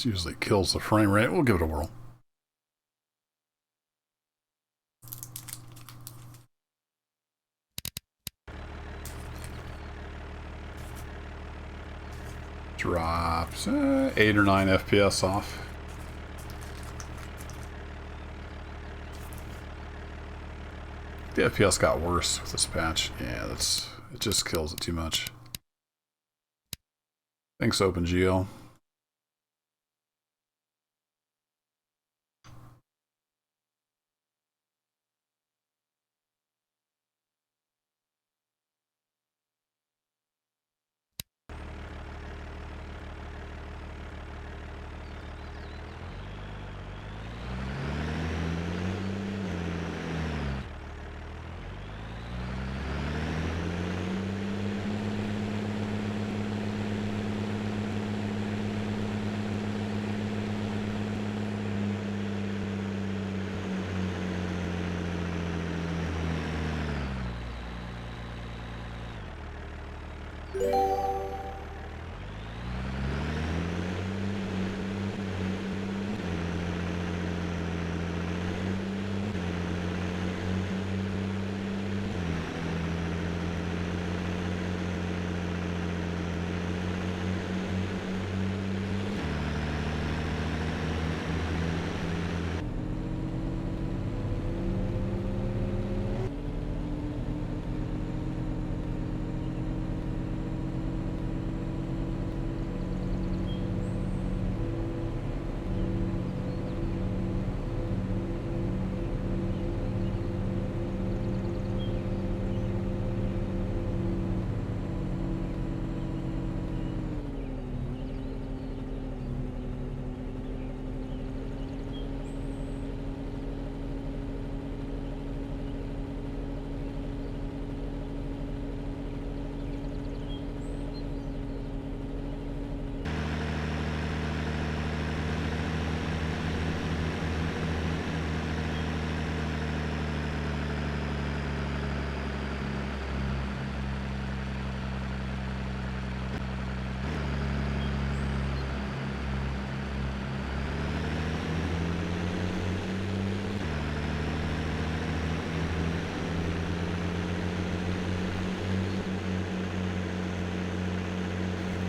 This usually kills the frame rate. We'll give it a whirl. Drops 8 or 9 FPS off. The FPS got worse with this patch. Yeah, it just kills it too much. Thanks, OpenGL.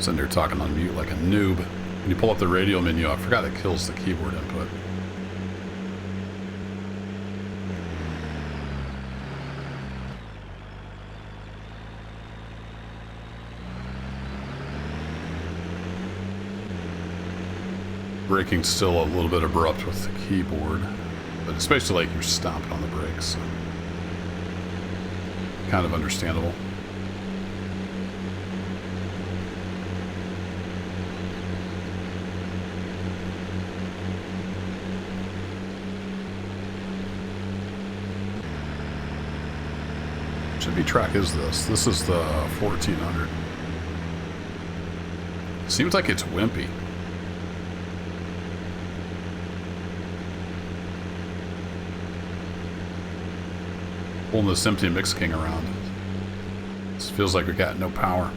Sitting there talking on mute like a noob. When you pull up the radio menu, I forgot it kills the keyboard input. Braking's still a little bit abrupt with the keyboard, but it's basically like you're stomping on the brakes. So kind of understandable. What track is this? This is the 1400. Seems like it's wimpy. Pulling this empty Mix King around. This feels like we got no power.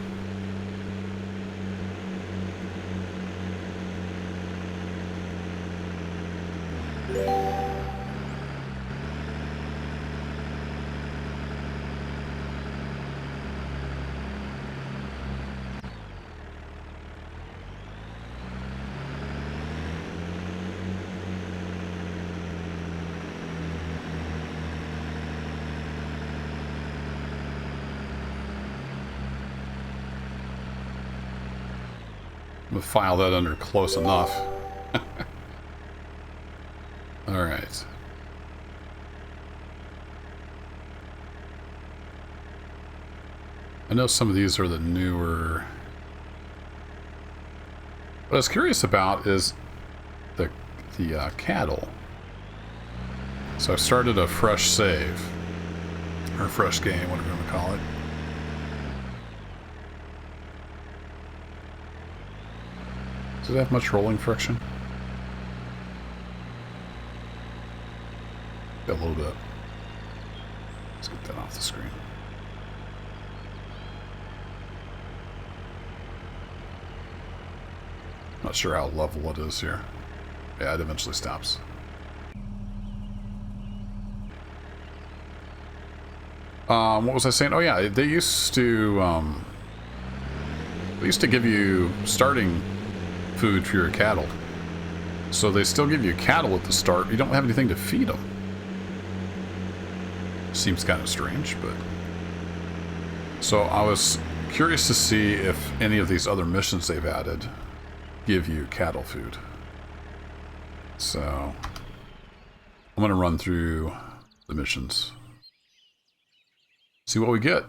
File that under close enough. All right. I know some of these are the newer. What I was curious about is the cattle. So I started a fresh save, or a fresh game, whatever you want to call it. Does it have much rolling friction? Yeah, a little bit. Let's get that off the screen. Not sure how level it is here. Yeah, it eventually stops. What was I saying? Oh yeah, they used to give you starting food for your cattle. So they still give you cattle at the start. You don't have anything to feed them. Seems kind of strange, but... So I was curious to see if any of these other missions they've added give you cattle food. So I'm going to run through the missions. See what we get.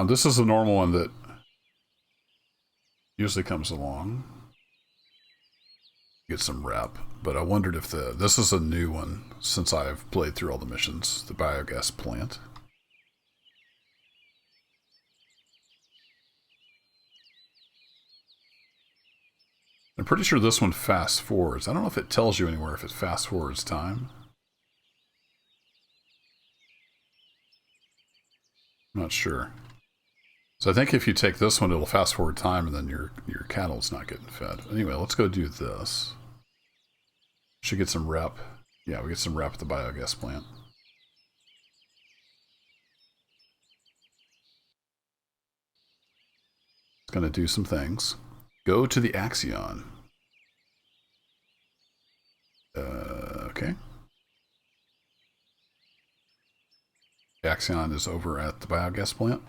This is the normal one that usually comes along. Get some rep, but I wondered if this is a new one since I've played through all the missions. The biogas plant. I'm pretty sure this one fast forwards. I don't know if it tells you anywhere if it fast forwards time. I'm not sure. So I think if you take this one, it'll fast forward time, and then your cattle's not getting fed. Anyway, let's go do this. Should get some rep. Yeah, we get some rep at the biogas plant. It's going to do some things. Go to the Axion. Okay. The Axion is over at the biogas plant.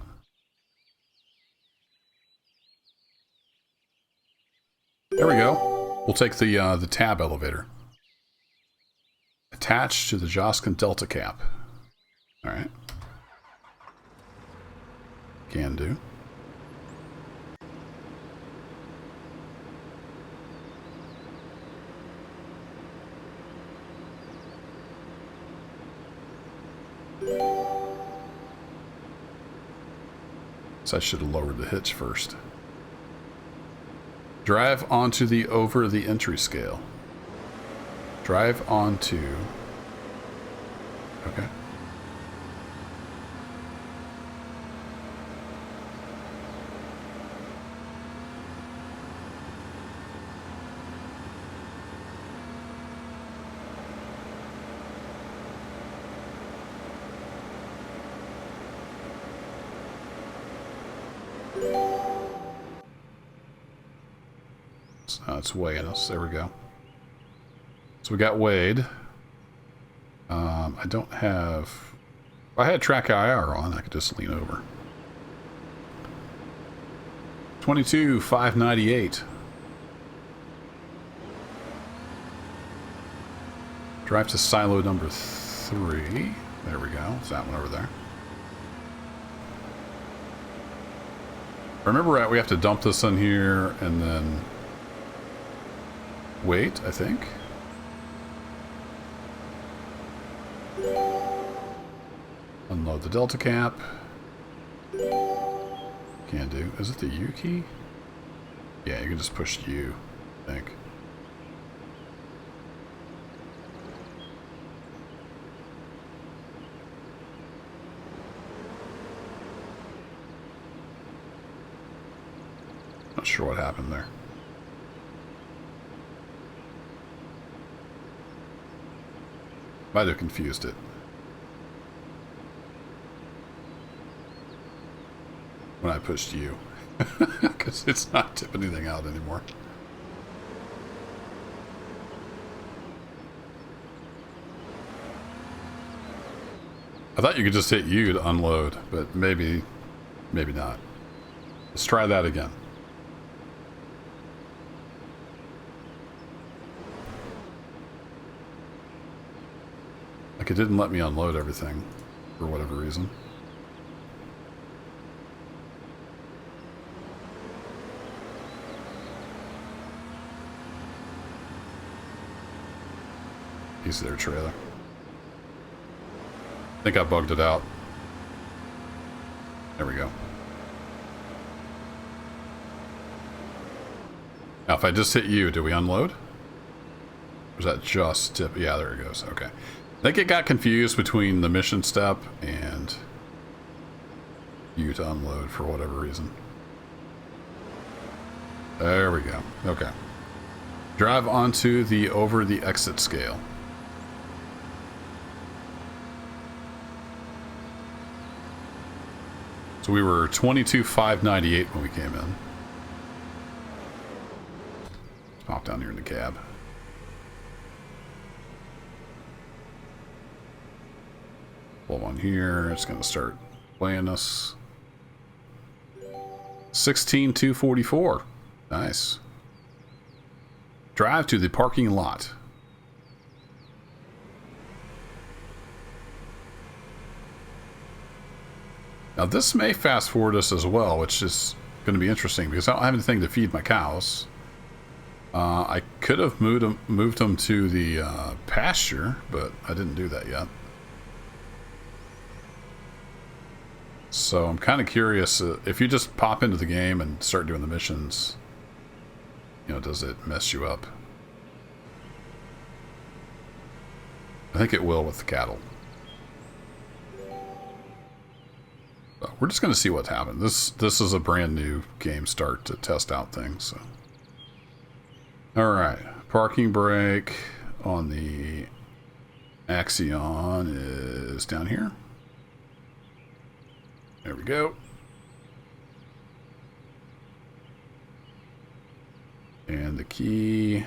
There we go. We'll take the tab elevator. Attached to the Joskin Delta cap. Alright. Can do. So I should have lowered the hitch first. Drive onto the over the entry scale. Drive onto... Okay. It's weighing us. There we go. So we got weighed. I don't have... If I had track IR on, I could just lean over. 22,598. Drive to silo number 3. There we go. It's that one over there. Remember, we have to dump this in here and then wait, I think. Unload the delta cap. Can do. Is it the U key? Yeah, you can just push U, I think. Not sure what happened there. Might have confused it. When I pushed U. Because it's not tipping anything out anymore. I thought you could just hit U to unload, but maybe not. Let's try that again. Like it didn't let me unload everything for whatever reason. Easy there, trailer. I think I bugged it out. There we go. Now if I just hit U, do we unload? Or is that just tip? Yeah, there it goes. Okay. I think it got confused between the mission step and U to unload for whatever reason. There we go. Okay. Drive onto the over the exit scale. So we were 22,598 when we came in. Let's pop down here in the cab. Pull on here. It's going to start playing us. 16,244. Nice. Drive to the parking lot. Now this may fast forward us as well, which is going to be interesting because I don't have anything to feed my cows. I could have moved them to the pasture, but I didn't do that yet. So I'm kind of curious if you just pop into the game and start doing the missions, you know, does it mess you up? I think it will with the cattle. But we're just going to see what's happened. This is a brand new game start to test out things. So. All right, parking brake on the Axion is down here. There we go. And the key.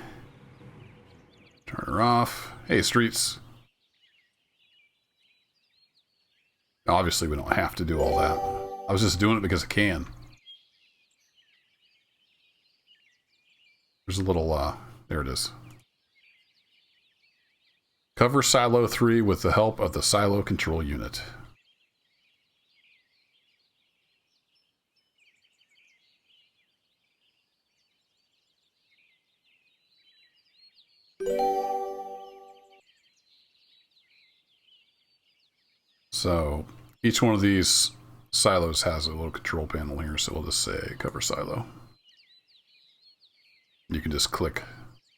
Turn her off. Hey, streets. Obviously, we don't have to do all that. I was just doing it because I can. There's a little, there it is. Cover Silo 3 with the help of the Silo Control Unit. So each one of these silos has a little control panel here, so we'll just say cover silo. You can just click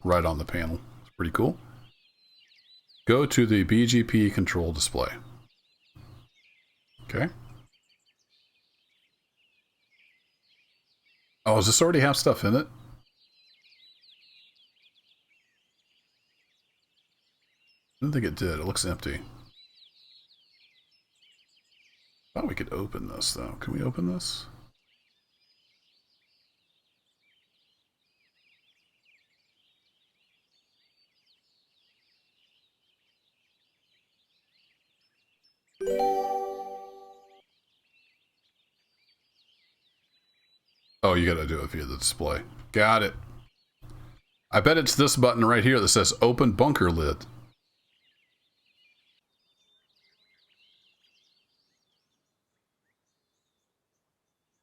right on the panel. It's pretty cool. Go to the BGP control display. Okay. Oh, does this already have stuff in it? I didn't think it did. It looks empty. Thought we could open this though. Can we open this? Oh, you gotta do it via the display. Got it. I bet it's this button right here that says open bunker lid.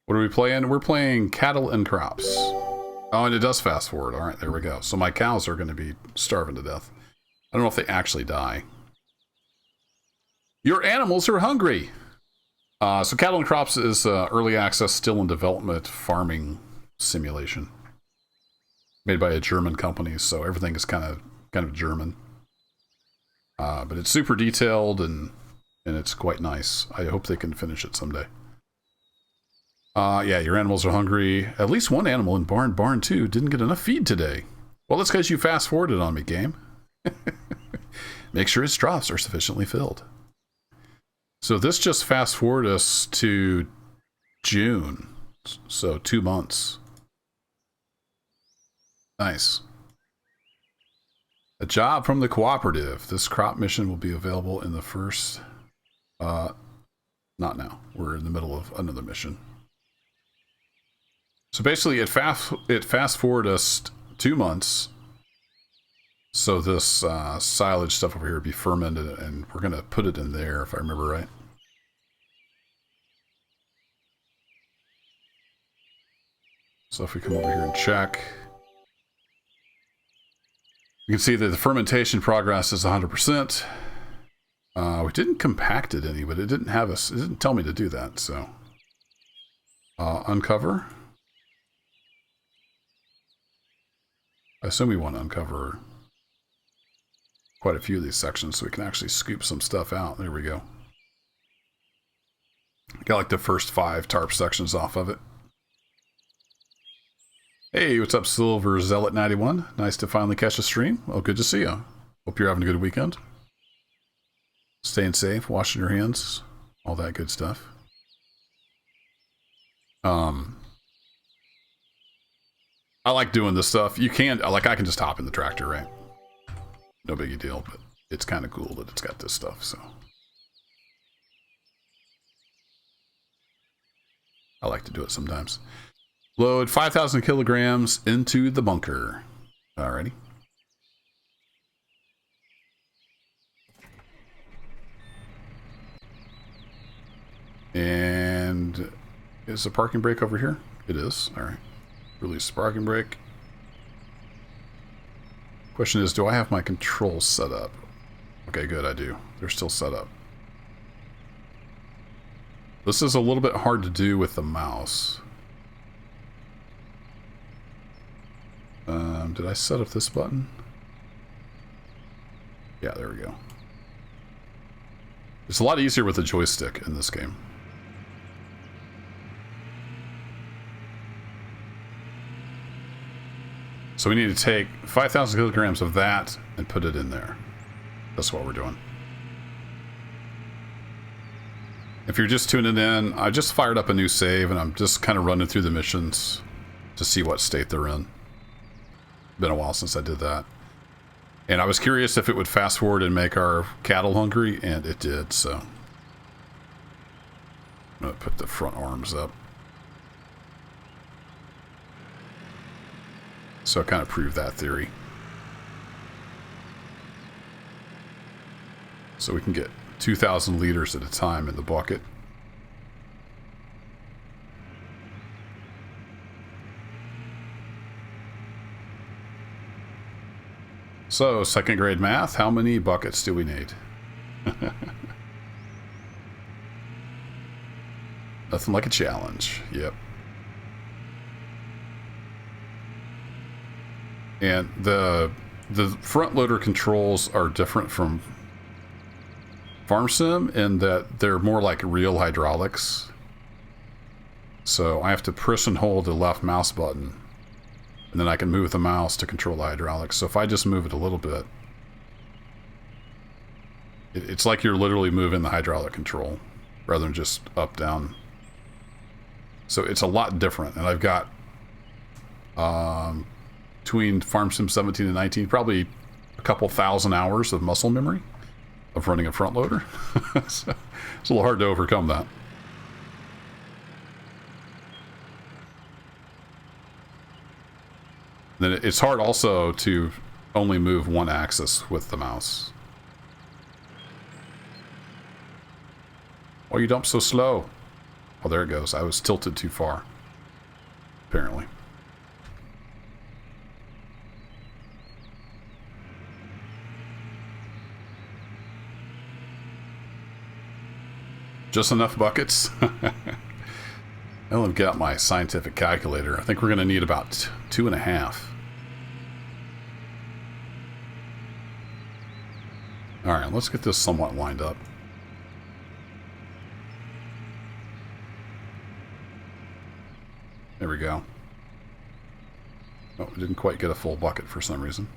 What are we playing? We're playing cattle and crops. Oh, and it does fast forward. All right, there we go. So my cows are going to be starving to death. I don't know if they actually die. Your animals are hungry. So cattle and crops is early access, still in development farming simulation, made by a German company. So everything is kind of German, but it's super detailed and it's quite nice. I hope they can finish it someday. Yeah, your animals are hungry. At least one animal in barn 2 didn't get enough feed today. Well, that's because you fast forwarded on me, game. Make sure its troughs are sufficiently filled. So this just fast forward us to June. So 2 months. Nice. A job from the cooperative. This crop mission will be available in the first... not now. We're in the middle of another mission. So basically, it fast forward us 2 months. So this silage stuff over here will be fermented, and we're going to put it in there, if I remember right. So if we come over here and check, you can see that the fermentation progress is 100%. We didn't compact it any, but it didn't have us. It didn't tell me to do that. So uncover. I assume we want to uncover quite a few of these sections so we can actually scoop some stuff out. There we go. Got like the first 5 tarp sections off of it. Hey, what's up, Silver Zealot 91? Nice to finally catch a stream. Well, good to see you. Hope you're having a good weekend. Staying safe, washing your hands, all that good stuff. I like doing this stuff. You can, like, I can just hop in the tractor, right? No biggie deal, but it's kind of cool that it's got this stuff, so. I like to do it sometimes. Load 5,000 kilograms into the bunker. Alrighty. And is the parking brake over here? It is. Alright. Release the parking brake. Question is, do I have my controls set up? Okay, good, I do. They're still set up. This is a little bit hard to do with the mouse. Did I set up this button? Yeah, there we go. It's a lot easier with the joystick in this game. So we need to take 5,000 kilograms of that and put it in there. That's what we're doing. If you're just tuning in, I just fired up a new save and I'm just kind of running through the missions to see what state they're in. Been a while since I did that. And I was curious if it would fast forward and make our cattle hungry, and it did, so. I'm gonna put the front arms up. So I kind of proved that theory. So we can get 2,000 liters at a time in the bucket. So, second grade math, how many buckets do we need? Nothing like a challenge. Yep. And the front loader controls are different from Farm Sim in that they're more like real hydraulics. So I have to push and hold the left mouse button, and then I can move the mouse to control the hydraulics. So if I just move it a little bit, it's like you're literally moving the hydraulic control rather than just up, down. So it's a lot different. And I've got between Farm Sim 17 and 19, probably a couple thousand hours of muscle memory of running a front loader. So it's a little hard to overcome that. Then it's hard also to only move one axis with the mouse. Why you dump so slow? Oh, there it goes. I was tilted too far, apparently. Just enough buckets? I only got my scientific calculator. I think we're going to need about 2.5. Alright, let's get this somewhat lined up. There we go. Oh, we didn't quite get a full bucket for some reason.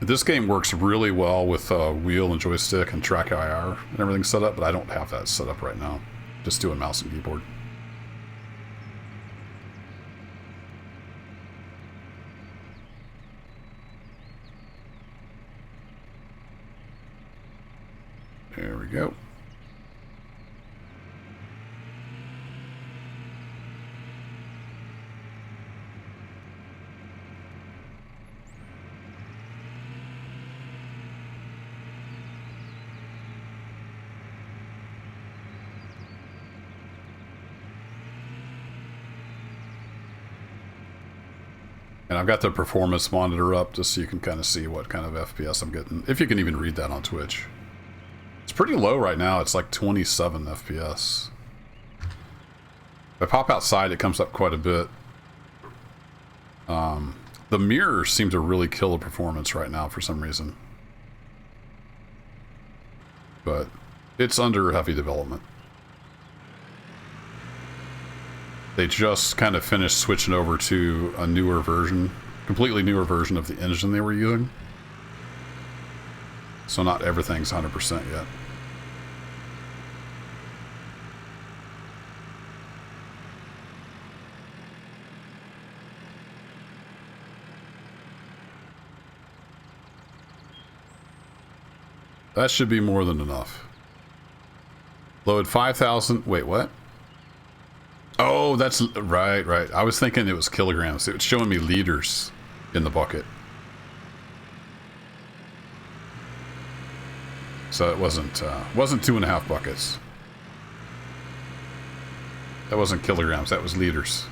This game works really well with wheel and joystick and track IR and everything set up, but I don't have that set up right now. Just doing mouse and keyboard. There we go. And I've got the performance monitor up just so you can kind of see what kind of FPS I'm getting. If you can even read that on Twitch. It's pretty low right now. It's like 27 FPS. If I pop outside, it comes up quite a bit. The mirrors seem to really kill the performance right now for some reason. but it's under heavy development. They just kind of finished switching over to a newer version, completely newer version of the engine they were using. So not everything's 100% yet. That should be more than enough. Load 5,000. Wait, what? Oh, that's right. I was thinking it was kilograms. It was showing me liters in the bucket. So it wasn't 2.5 buckets. That wasn't kilograms. That was liters.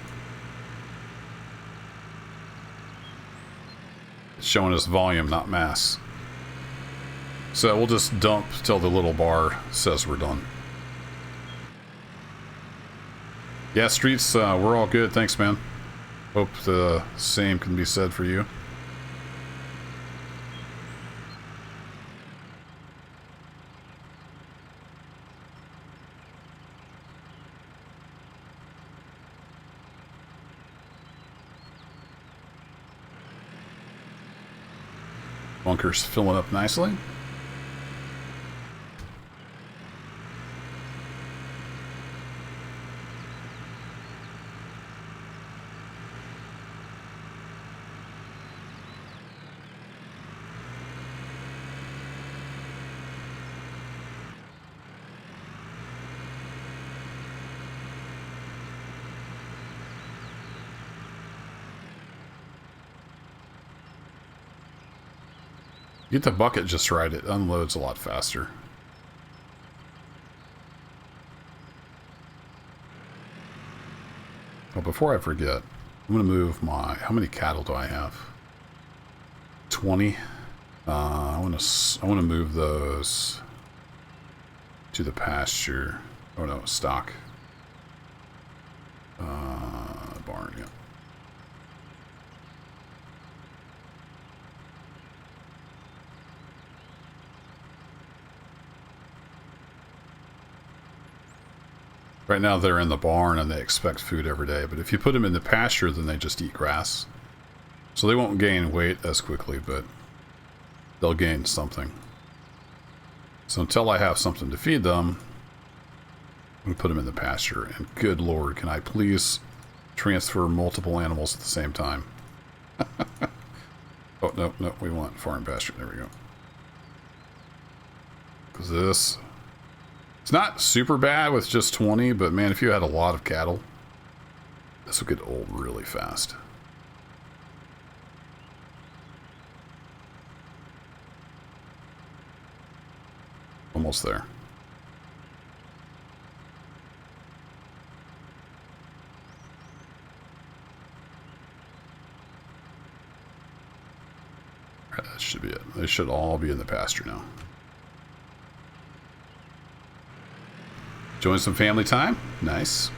It's showing us volume, not mass. So we'll just dump till the little bar says we're done. Yeah, Streets, we're all good. Thanks, man. Hope the same can be said for you. Bunker's filling up nicely. Get the bucket just right, it unloads a lot faster. Well, before I forget, I'm going to move my... How many cattle do I have? 20. I want to move those to the pasture. Oh no, stock. Barn, yeah. Right now they're in the barn and they expect food every day, but if you put them in the pasture, then they just eat grass. So they won't gain weight as quickly, but they'll gain something. So until I have something to feed them, I'm going to put them in the pasture. And good Lord, can I please transfer multiple animals at the same time? Oh, no, we want farm pasture. There we go. Because this... It's not super bad with just 20, but man, if you had a lot of cattle, this would get old really fast. Almost there. All right, that should be it. They should all be in the pasture now. Enjoying some family time? Nice.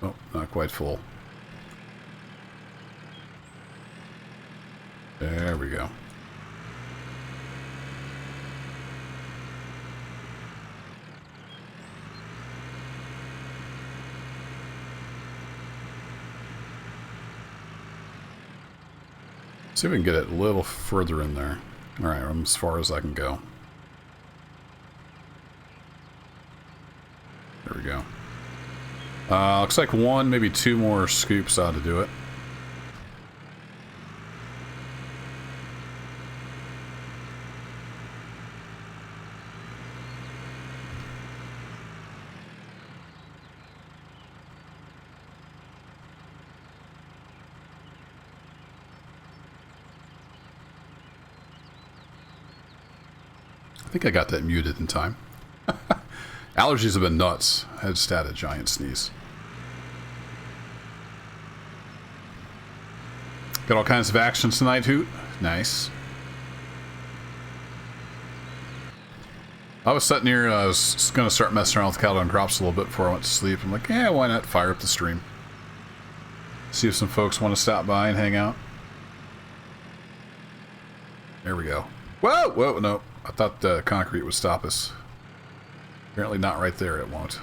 Oh, not quite full. There we go. See if we can get it a little further in there. Alright, I'm as far as I can go. There we go. Looks like one, maybe two more scoops ought to do it. I think I got that muted in time. Allergies have been nuts. I just had a giant sneeze. Got all kinds of actions tonight, Hoot. Nice. I was sitting here, I was going to start messing around with cattle and crops a little bit before I went to sleep. I'm like, yeah, why not fire up the stream? See if some folks want to stop by and hang out. There we go. Whoa, whoa, no. I thought the concrete would stop us. Apparently not right there, it won't.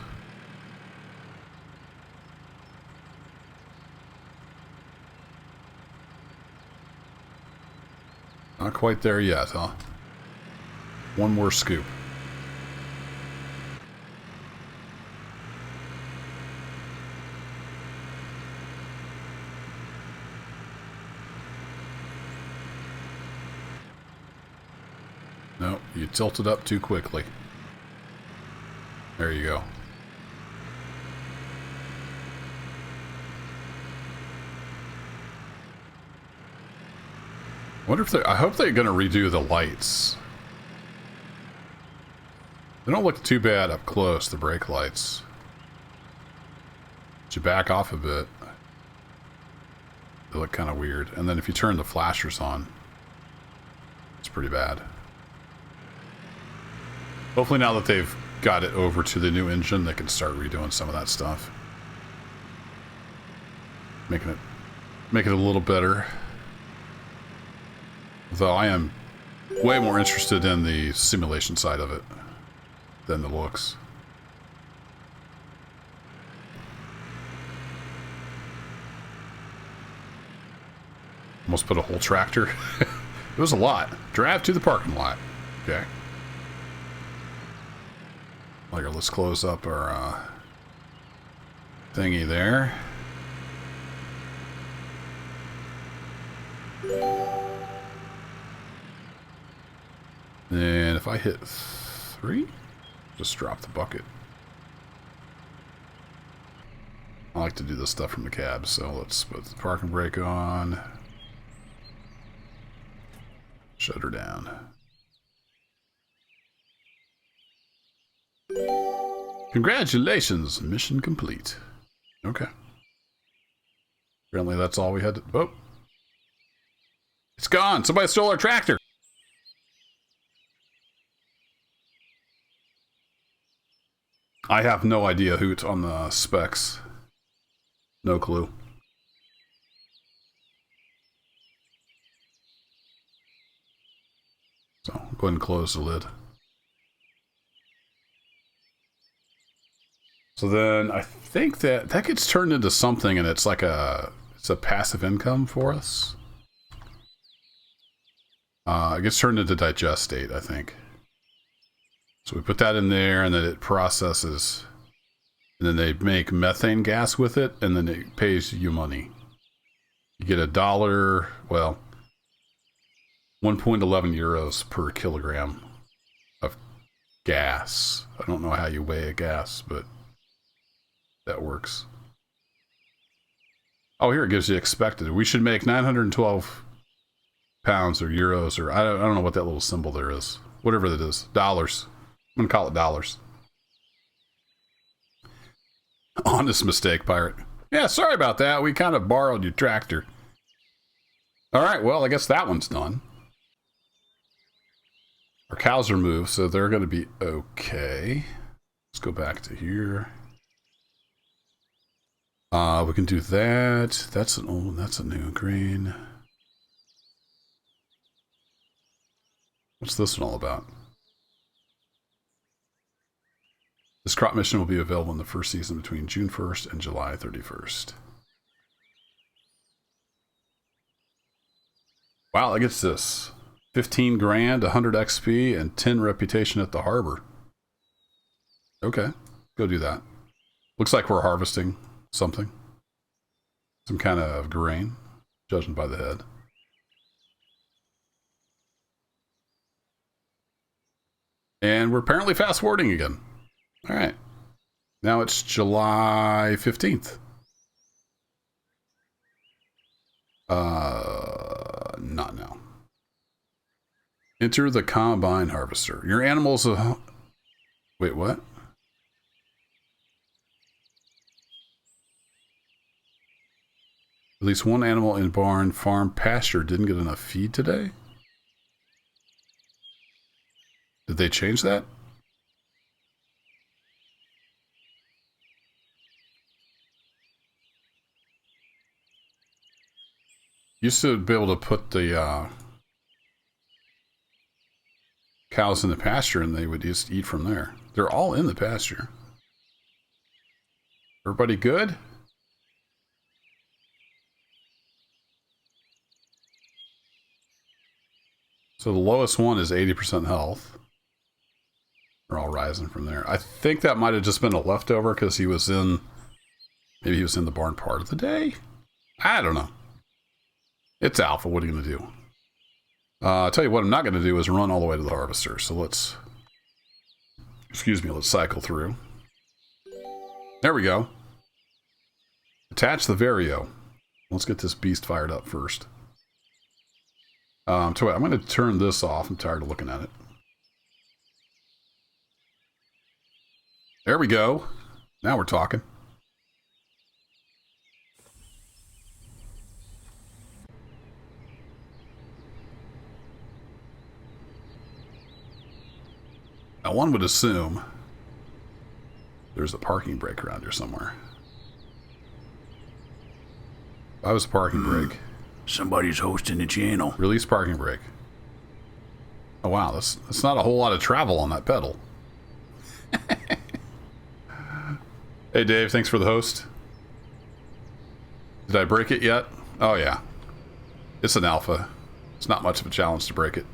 Not quite there yet, huh? One more scoop. No, you tilted up too quickly. There you go. Wonder if I hope they're going to redo the lights. They don't look too bad up close, the brake lights. But you back off a bit, they look kind of weird. And then if you turn the flashers on, it's pretty bad. Hopefully now that they've got it over to the new engine, they can start redoing some of that stuff. Making it a little better. Though I am way more interested in the simulation side of it than the looks. Almost put a whole tractor. It was a lot. Drive to the parking lot. Okay. Like, let's close up our thingy there. And if I hit 3, just drop the bucket. I like to do this stuff from the cab, so let's put the parking brake on. Shut her down. Congratulations, mission complete. Okay. Apparently that's all we had to... Oh. It's gone! Somebody stole our tractor! I have no idea who's on the specs. No clue. So, go ahead and close the lid. So then, I think that gets turned into something, and it's like it's a passive income for us. It gets turned into digestate, I think. So we put that in there, and then it processes, and then they make methane gas with it, and then it pays you money. You get $1, well, 1.11 euros per kilogram of gas. I don't know how you weigh a gas, but that works. Oh, here it gives you expected. We should make 912 pounds or euros, or I don't know what that little symbol there is. Whatever that is. Dollars. I'm going to call it dollars. Honest mistake, pirate. Yeah, sorry about that. We kind of borrowed your tractor. Alright, well, I guess that one's done. Our cows are moved, so they're going to be okay. Let's go back to here. We can do that. That's an old, that's a new green. What's this one all about? This crop mission will be available in the first season between June 1st and July 31st. Wow, that gets this. 15 grand, 100 XP, and 10 reputation at the harbor. Okay, go do that. Looks like we're harvesting something. Some kind of grain, judging by the head. And we're apparently fast forwarding again. All right. Now it's July 15th. Not now. Enter the combine harvester. Your animals... Wait, what? At least one animal in barn, farm, pasture didn't get enough feed today? Did they change that? Used to be able to put the cows in the pasture and they would just eat from there. They're all in the pasture. Everybody good? So the lowest one is 80% health. They're all rising from there. I think that might have just been a leftover because he was in... Maybe he was in the barn part of the day? I don't know. It's alpha. What are you going to do? I'll tell you what I'm not going to do is run all the way to the harvester. So let's... Excuse me, let's cycle through. There we go. Attach the Vario. Let's get this beast fired up first. I'm going to turn this off. I'm tired of looking at it. There we go. Now we're talking. Now one would assume there's a parking brake around here somewhere. If I was a parking brake... Somebody's hosting the channel. Release parking brake. Oh wow, that's not a whole lot of travel on that pedal. Hey Dave, thanks for the host. Did I break it yet? Oh yeah. It's an alpha. It's not much of a challenge to break it.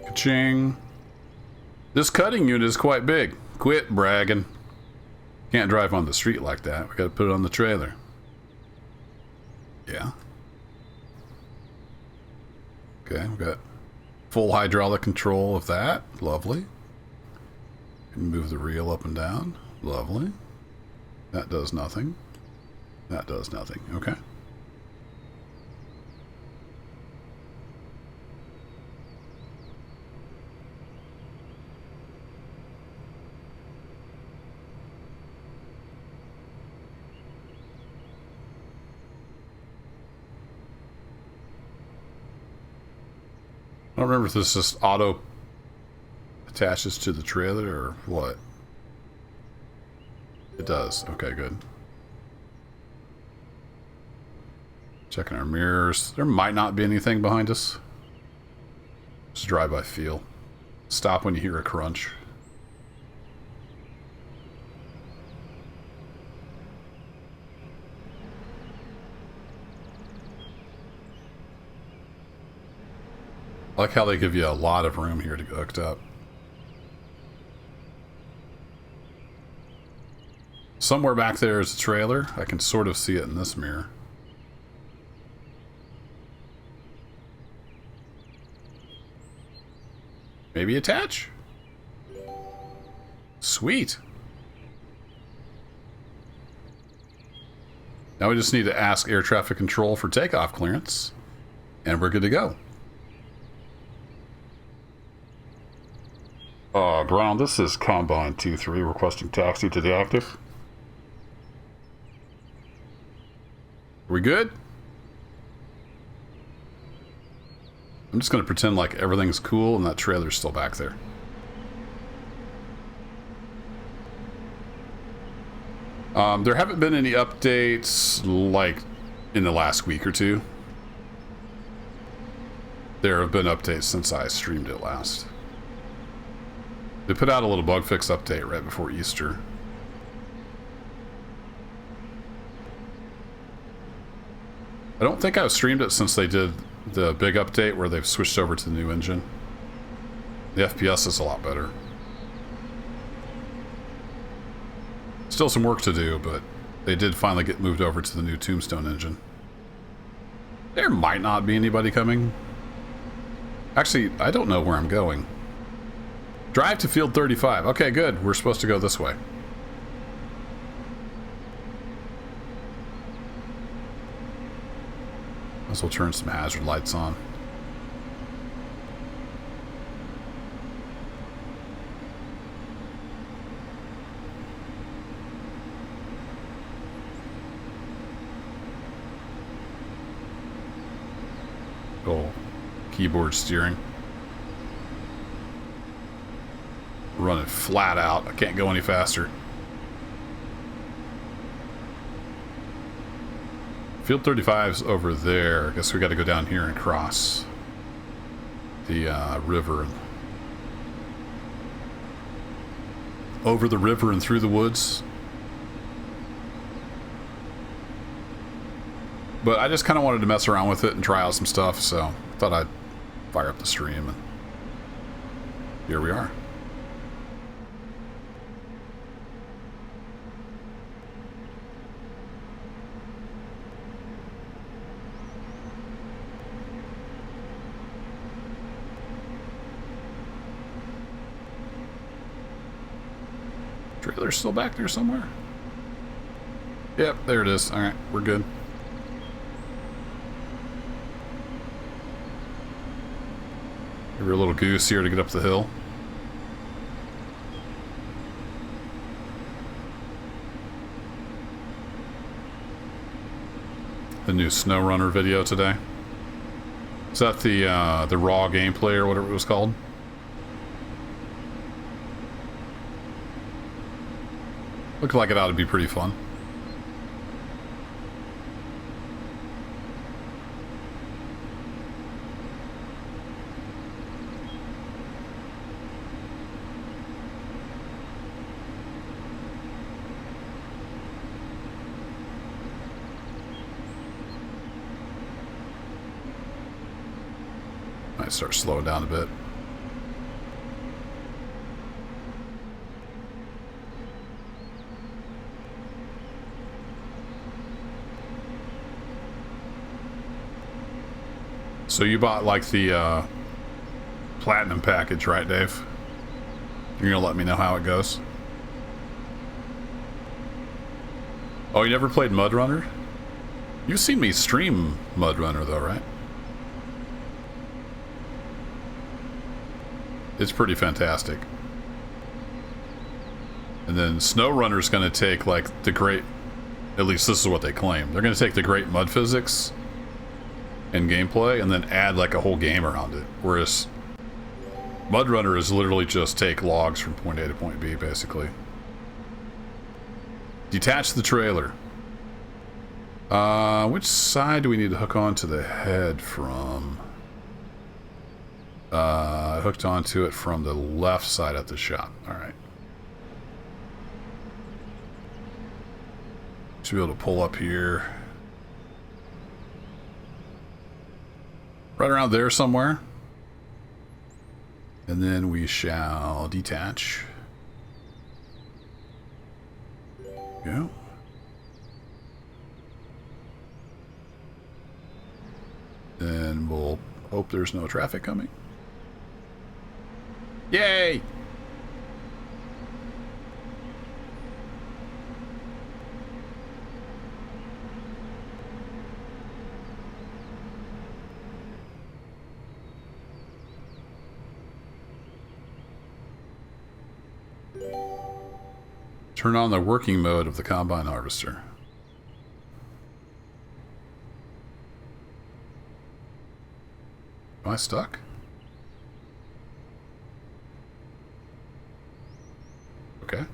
Ka-ching. This cutting unit is quite big. Quit bragging. Can't drive on the street like that. We gotta put it on the trailer. Yeah. Okay, we've got full hydraulic control of that. Lovely. Can move the reel up and down. Lovely. That does nothing. That does nothing. Okay. I don't remember if this just auto attaches to the trailer or what. It does. Okay, good. Checking our mirrors. There might not be anything behind us. Just drive by feel. Stop when you hear a crunch. I like how they give you a lot of room here to get hooked up. Somewhere back there is a trailer. I can sort of see it in this mirror. Maybe attach? Sweet. Now we just need to ask air traffic control for takeoff clearance, and we're good to go. Ground, this is Combine 2-3 requesting taxi to the active. Are we good? I'm just going to pretend like everything's cool and that trailer's still back there. There haven't been any updates like in the last week or two. There have been updates since I streamed it last. They put out a little bug fix update right before Easter. I don't think I've streamed it since they did the big update where they've switched over to the new engine. The FPS is a lot better. Still some work to do, but they did finally get moved over to the new Tombstone engine. There might not be anybody coming. Actually, I don't know where I'm going. Drive to field 35. Okay, good. We're supposed to go this way. Might as well turn some hazard lights on. Oh, keyboard steering. Running flat out. I can't go any faster. Field 35's over there. I guess we got to go down here and cross the river. Over the river and through the woods. But I just kind of wanted to mess around with it and try out some stuff, so thought I'd fire up the stream, and here we are. Trailer's still back there somewhere? Yep, there it is. Alright, we're good. Give her a little goose here to get up the hill. The new SnowRunner video today. Is that the raw gameplay or whatever it was called? Looked like it ought to be pretty fun. Might start slowing down a bit. So you bought like the platinum package, right, Dave? You're gonna let me know how it goes? Oh, you never played Mud Runner? You've seen me stream Mud Runner though, right? It's pretty fantastic. And then SnowRunner's gonna take like the great, at least this is what they claim, they're gonna take the great mud physics and gameplay and then add like a whole game around it. Whereas Mud Runner is literally just take logs from point A to point B, basically. Detach the trailer. Which side do we need to hook onto the head from? I hooked onto it from the left side at the shop. Alright. Should be able to pull up here. Right around there somewhere. And then we shall detach. Go. Then we'll hope there's no traffic coming. Yay! Turn on the working mode of the combine harvester. Am I stuck? Okay.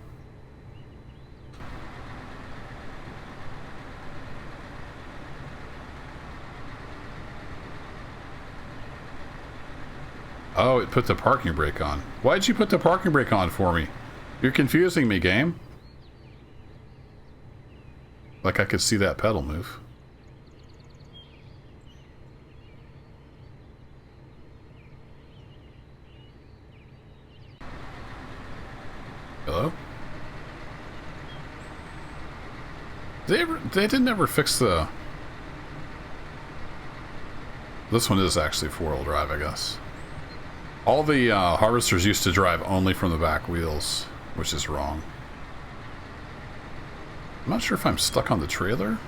Oh, it put the parking brake on. Why'd you put the parking brake on for me? You're confusing me, game. Like I could see that pedal move. Hello? They didn't ever fix the... This one is actually four-wheel drive, I guess. All the harvesters used to drive only from the back wheels, which is wrong. I'm not sure if I'm stuck on the trailer.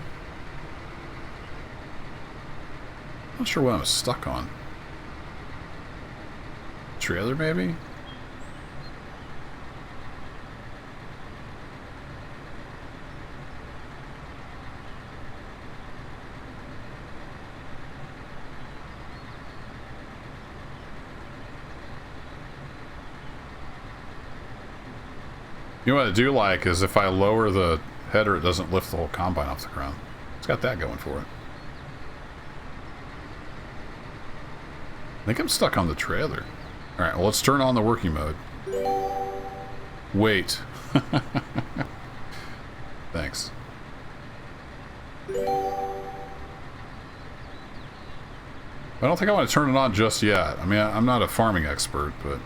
I'm not sure what I'm stuck on. Trailer, maybe? You know what I do like is if I lower the header, it doesn't lift the whole combine off the ground. It's got that going for it. I think I'm stuck on the trailer. Alright, well, let's turn on the working mode. Wait. Thanks. I don't think I want to turn it on just yet. I mean, I'm not a farming expert, but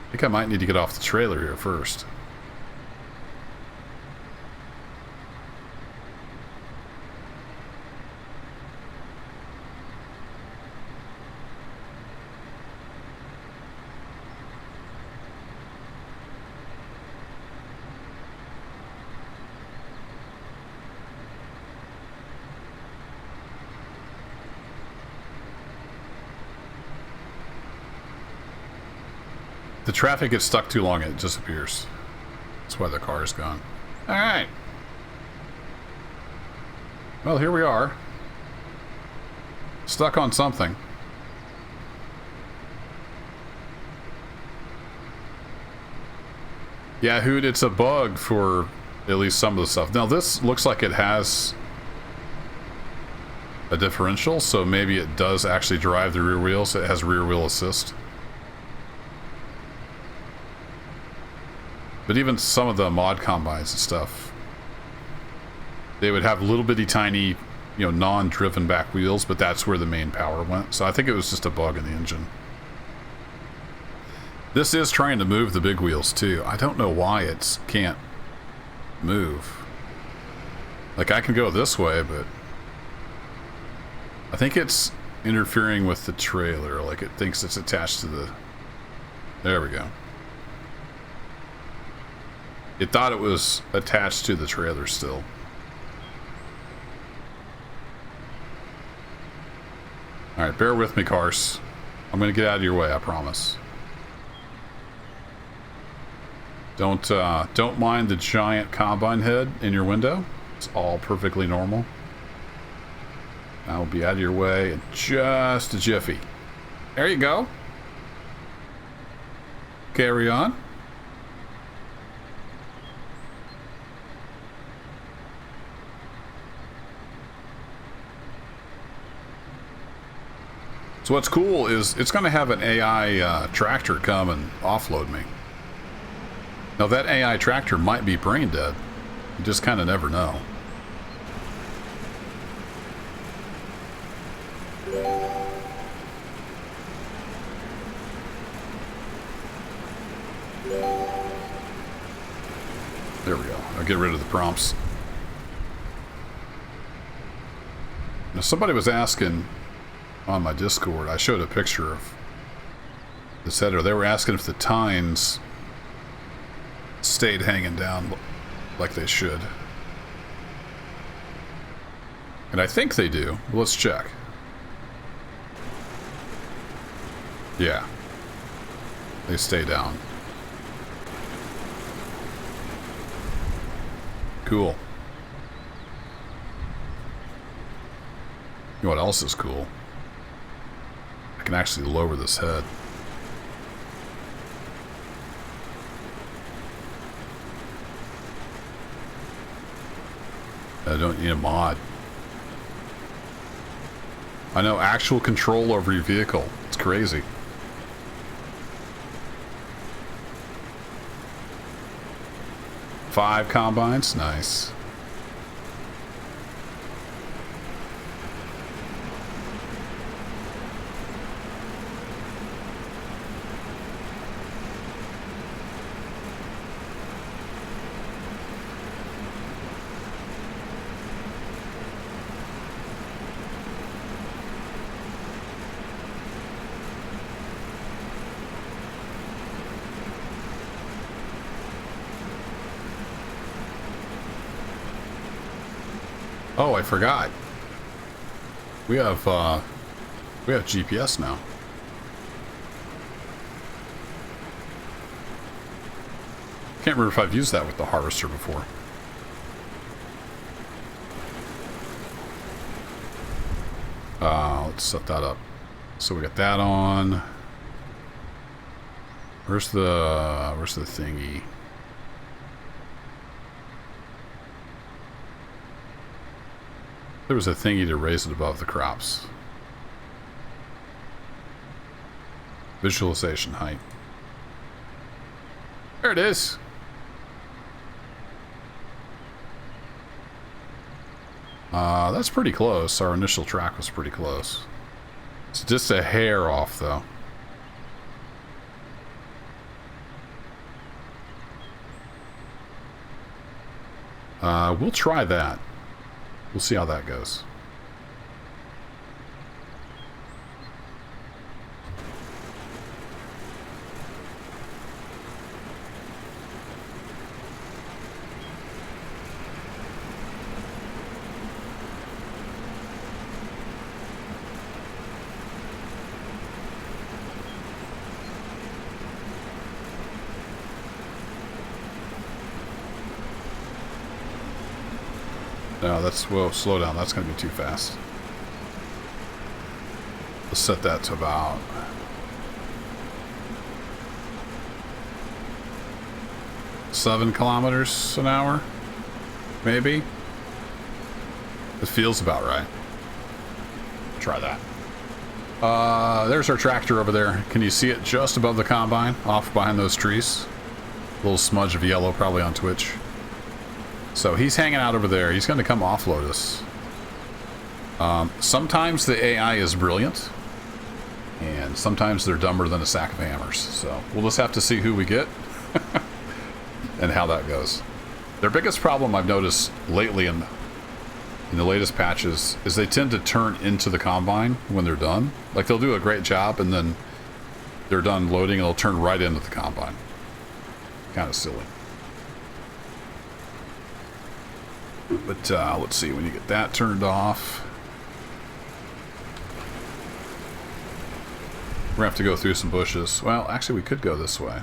I think I might need to get off the trailer here first. The traffic gets stuck too long and it disappears. That's why the car is gone. Alright. Well, here we are. Stuck on something. Yeah, Hoot, it's a bug for at least some of the stuff. Now, this looks like it has a differential, so maybe it does actually drive the rear wheels. It has rear wheel assist. But even some of the mod combines and stuff, they would have little bitty tiny, you know, non-driven back wheels, but that's where the main power went. So I think it was just a bug in the engine. This is trying to move the big wheels too. I don't know why it can't move. Like, I can go this way, but I think it's interfering with the trailer. Like, it thinks it's attached to the... There we go. It thought it was attached to the trailer still. Alright, bear with me, cars. I'm gonna get out of your way, I promise. Don't mind the giant combine head in your window. It's all perfectly normal. I'll be out of your way in just a jiffy. There you go. Carry on. So what's cool is it's going to have an AI tractor come and offload me. Now that AI tractor might be brain dead. You just kind of never know. There we go. I'll get rid of the prompts. Now somebody was asking on my Discord, I showed a picture of this header. They were asking if the tines stayed hanging down like they should. And I think they do. Let's check. Yeah. They stay down. Cool. You know what else is cool? I can actually lower this head. I don't need a mod. I know, actual control over your vehicle. It's crazy. Five combines? Nice. Oh, I forgot. We have GPS now. Can't remember if I've used that with the harvester before. Let's set that up. So we got that on. Where's the thingy? There was a thingy to raise it above the crops. Visualization height. There it is. That's pretty close. Our initial track was pretty close. It's just a hair off, though. We'll try that. We'll see how that goes. No, that's, whoa, slow down. That's going to be too fast. Let's set that to about 7 kilometers an hour, maybe. It feels about right. Try that. There's our tractor over there. Can you see it just above the combine, off behind those trees? A little smudge of yellow, probably on Twitch. So he's hanging out over there. He's going to come offload us. Sometimes the AI is brilliant, and sometimes they're dumber than a sack of hammers. So we'll just have to see who we get and how that goes. Their biggest problem I've noticed lately in the latest patches is they tend to turn into the combine when they're done. Like, they'll do a great job, and then they're done loading, and they'll turn right into the combine. Kind of silly. But let's see, when you get that turned off, we're gonna have to go through some bushes. Well, actually, we could go this way.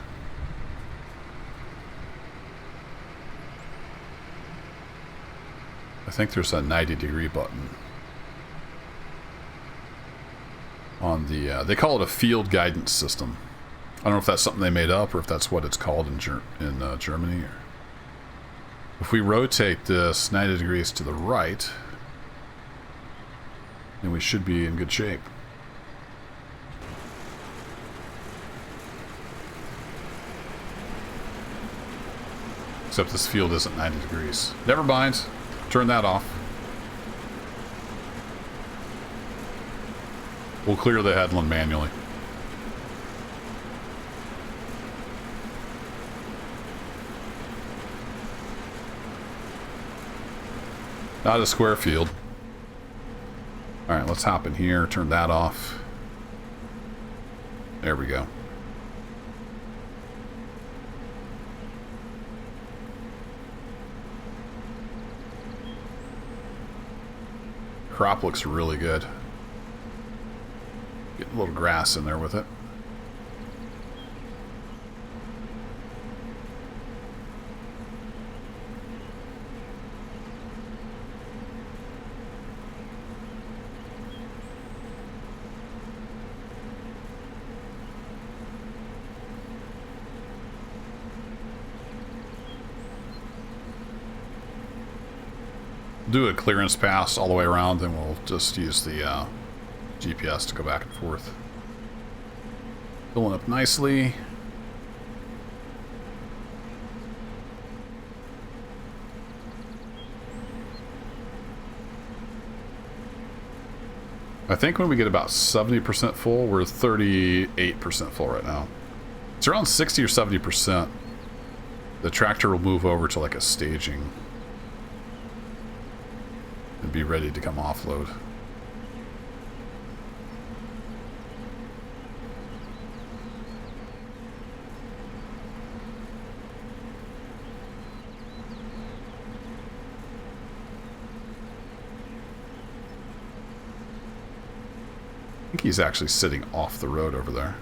I think there's a 90-degree button on the, they call it a field guidance system. I don't know if that's something they made up or if that's what it's called in Germany. If we rotate this 90 degrees to the right, then we should be in good shape. Except this field isn't 90 degrees. Never mind. Turn that off. We'll clear the headland manually. Not a square field. Alright, let's hop in here, turn that off. There we go. Crop looks really good. Get a little grass in there with it. Do a clearance pass all the way around, then we'll just use the GPS to go back and forth. Filling up nicely. I think when we get about 70% full, we're 38% full right now. It's around 60 or 70%. The tractor will move over to like a staging and be ready to come offload. I think he's actually sitting off the road over there.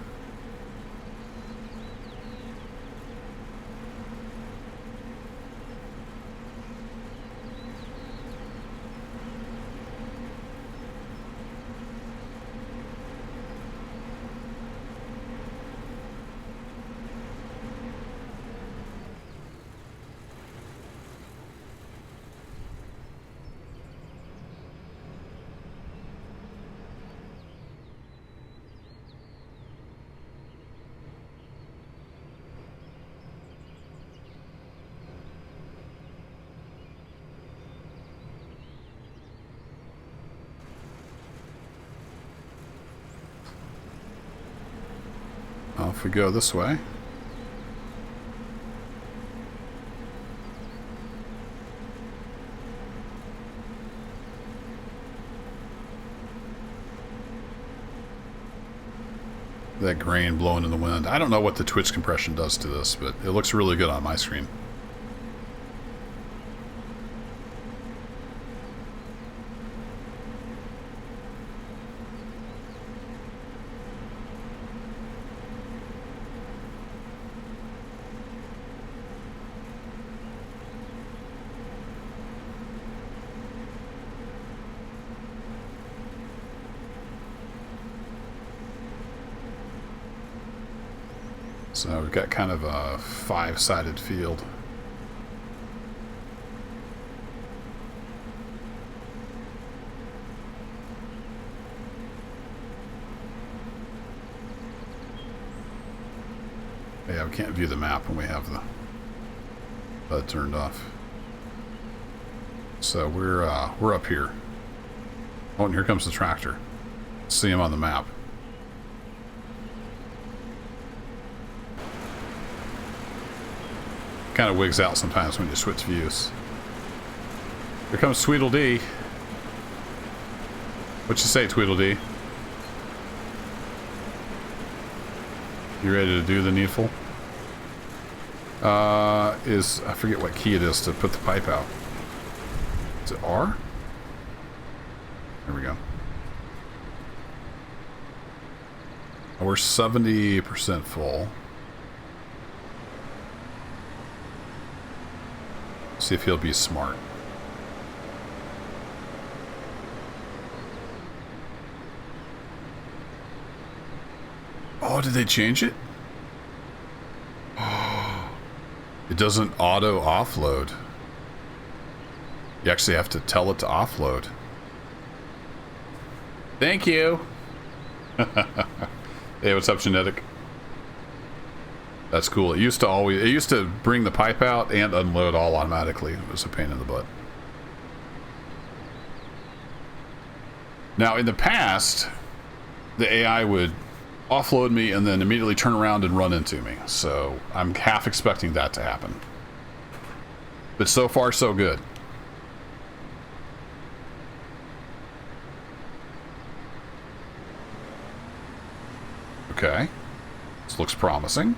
if we go this way. That grain blowing in the wind. I don't know what the Twitch compression does to this, but it looks really good on my screen. So we've got kind of a five-sided field. Yeah, we can't view the map when we have the HUD turned off. So we're up here. Oh, and here comes the tractor. See him on the map. Kind of wigs out sometimes when you switch views. Here comes Tweedledee. What you say, Tweedledee? You ready to do the needful? I forget what key it is to put the pipe out. Is it R? There we go. Oh, we're 70% full. See if he'll be smart. Oh, did they change it? Oh, it doesn't auto offload. You actually have to tell it to offload. Thank you. Hey, what's up, Genetic? That's cool. It used to bring the pipe out and unload all automatically. It was a pain in the butt. Now, in the past, the AI would offload me and then immediately turn around and run into me. So I'm half expecting that to happen. But so far, so good. Okay. This looks promising.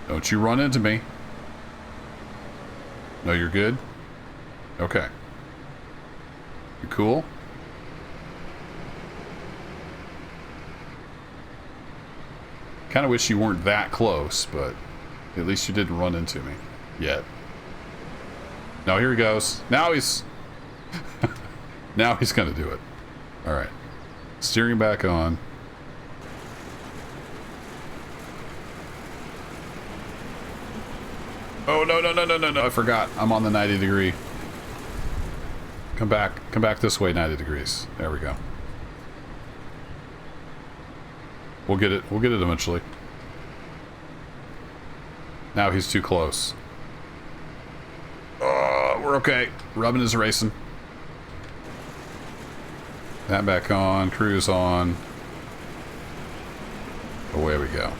Don't you run into me. No, you're good? Okay. You cool? Kind of wish you weren't that close, but at least you didn't run into me. Yet. No, here he goes. Now he's... now he's gonna do it. Alright. Steering back on. Oh, no, I forgot. I'm on the 90 degree. Come back this way 90 degrees. There we go. We'll get it eventually. Now he's too close. We're okay. Rubbing is racing. That back on, cruise on. Away we go.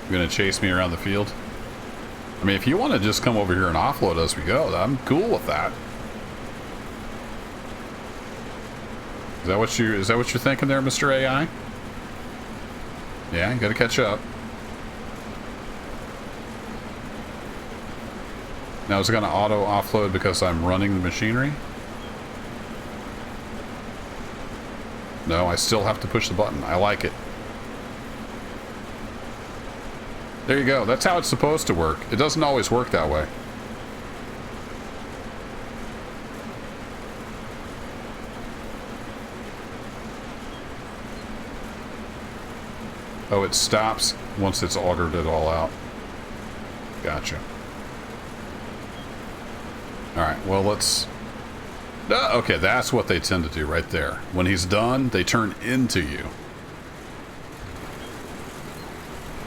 You're gonna chase me around the field? I mean, if you want to just come over here and offload as we go, I'm cool with that. Is that what you're thinking there, Mr. AI? Yeah, you gotta catch up. Now is it gonna auto offload because I'm running the machinery? No, I still have to push the button. I like it. There you go. That's how it's supposed to work. It doesn't always work that way. Oh, it stops once it's augered it all out. Gotcha. Alright, well, let's... okay, that's what they tend to do right there. When he's done, they turn into you.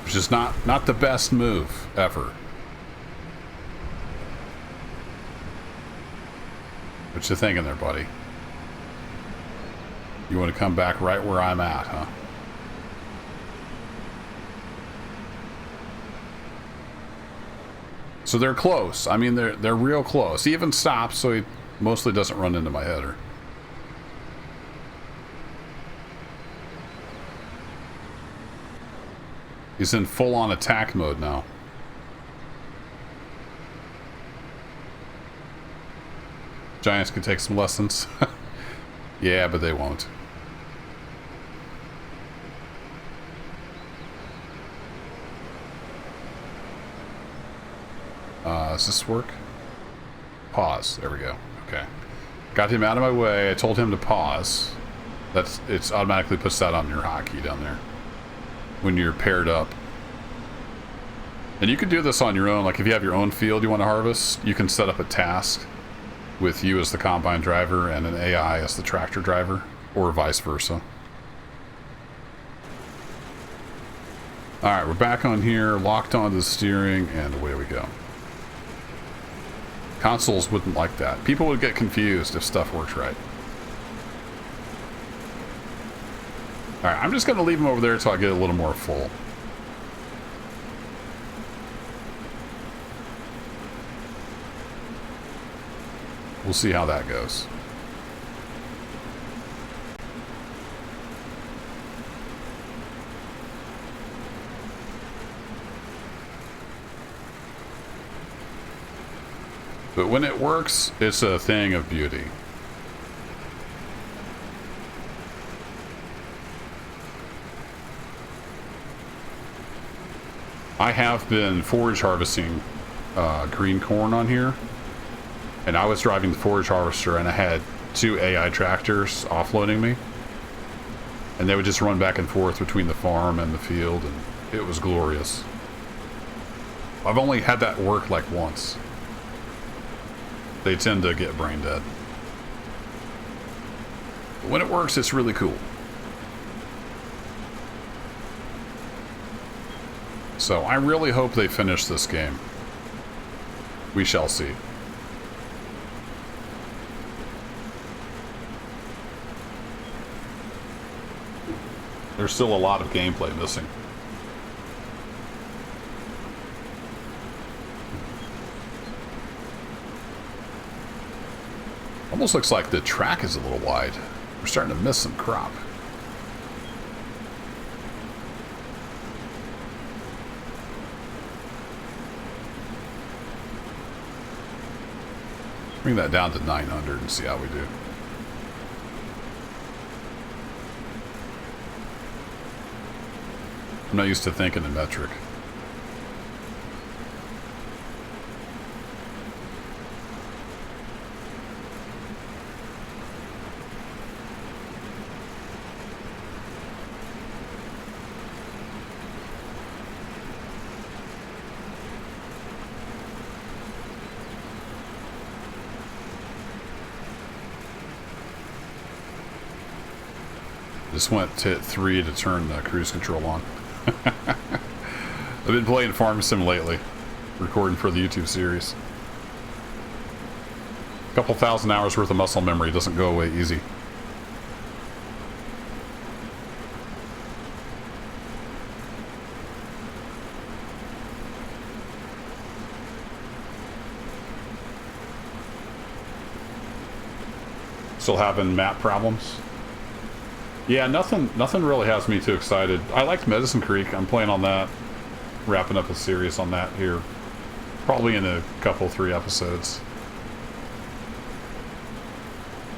Which is not the best move ever. What you thinking there, buddy? You want to come back right where I'm at, huh? So they're close. I mean, they're real close. He even stops, so he mostly doesn't run into my header. He's in full-on attack mode now. Giants can take some lessons. Yeah, but they won't. Does this work? Pause. There we go. Okay. Got him out of my way. I told him to pause. It's automatically puts that on your hotkey down there when you're paired up. And you can do this on your own. Like if you have your own field you want to harvest, you can set up a task with you as the combine driver and an AI as the tractor driver, or vice versa. Alright, we're back on here, locked onto the steering, and away we go. Consoles wouldn't like that. People would get confused if stuff works right. Alright, I'm just going to leave them over there until I get a little more full. We'll see how that goes. But when it works, it's a thing of beauty. I have been forage harvesting green corn on here. And I was driving the forage harvester and I had 2 AI tractors offloading me. And they would just run back and forth between the farm and the field, and it was glorious. I've only had that work like once. They tend to get brain dead. But when it works, it's really cool. So I really hope they finish this game. We shall see. There's still a lot of gameplay missing. Almost looks like the track is a little wide. We're starting to miss some crop. Bring that down to 900 and see how we do. I'm not used to thinking in metric. Just went to hit 3 to turn the cruise control on. I've been playing Farm Sim lately, recording for the YouTube series. A couple thousand hours worth of muscle memory doesn't go away easy. Still having map problems? Yeah, nothing really has me too excited. I liked Medicine Creek. I'm playing on that. Wrapping up a series on that here. Probably in a couple, 3 episodes.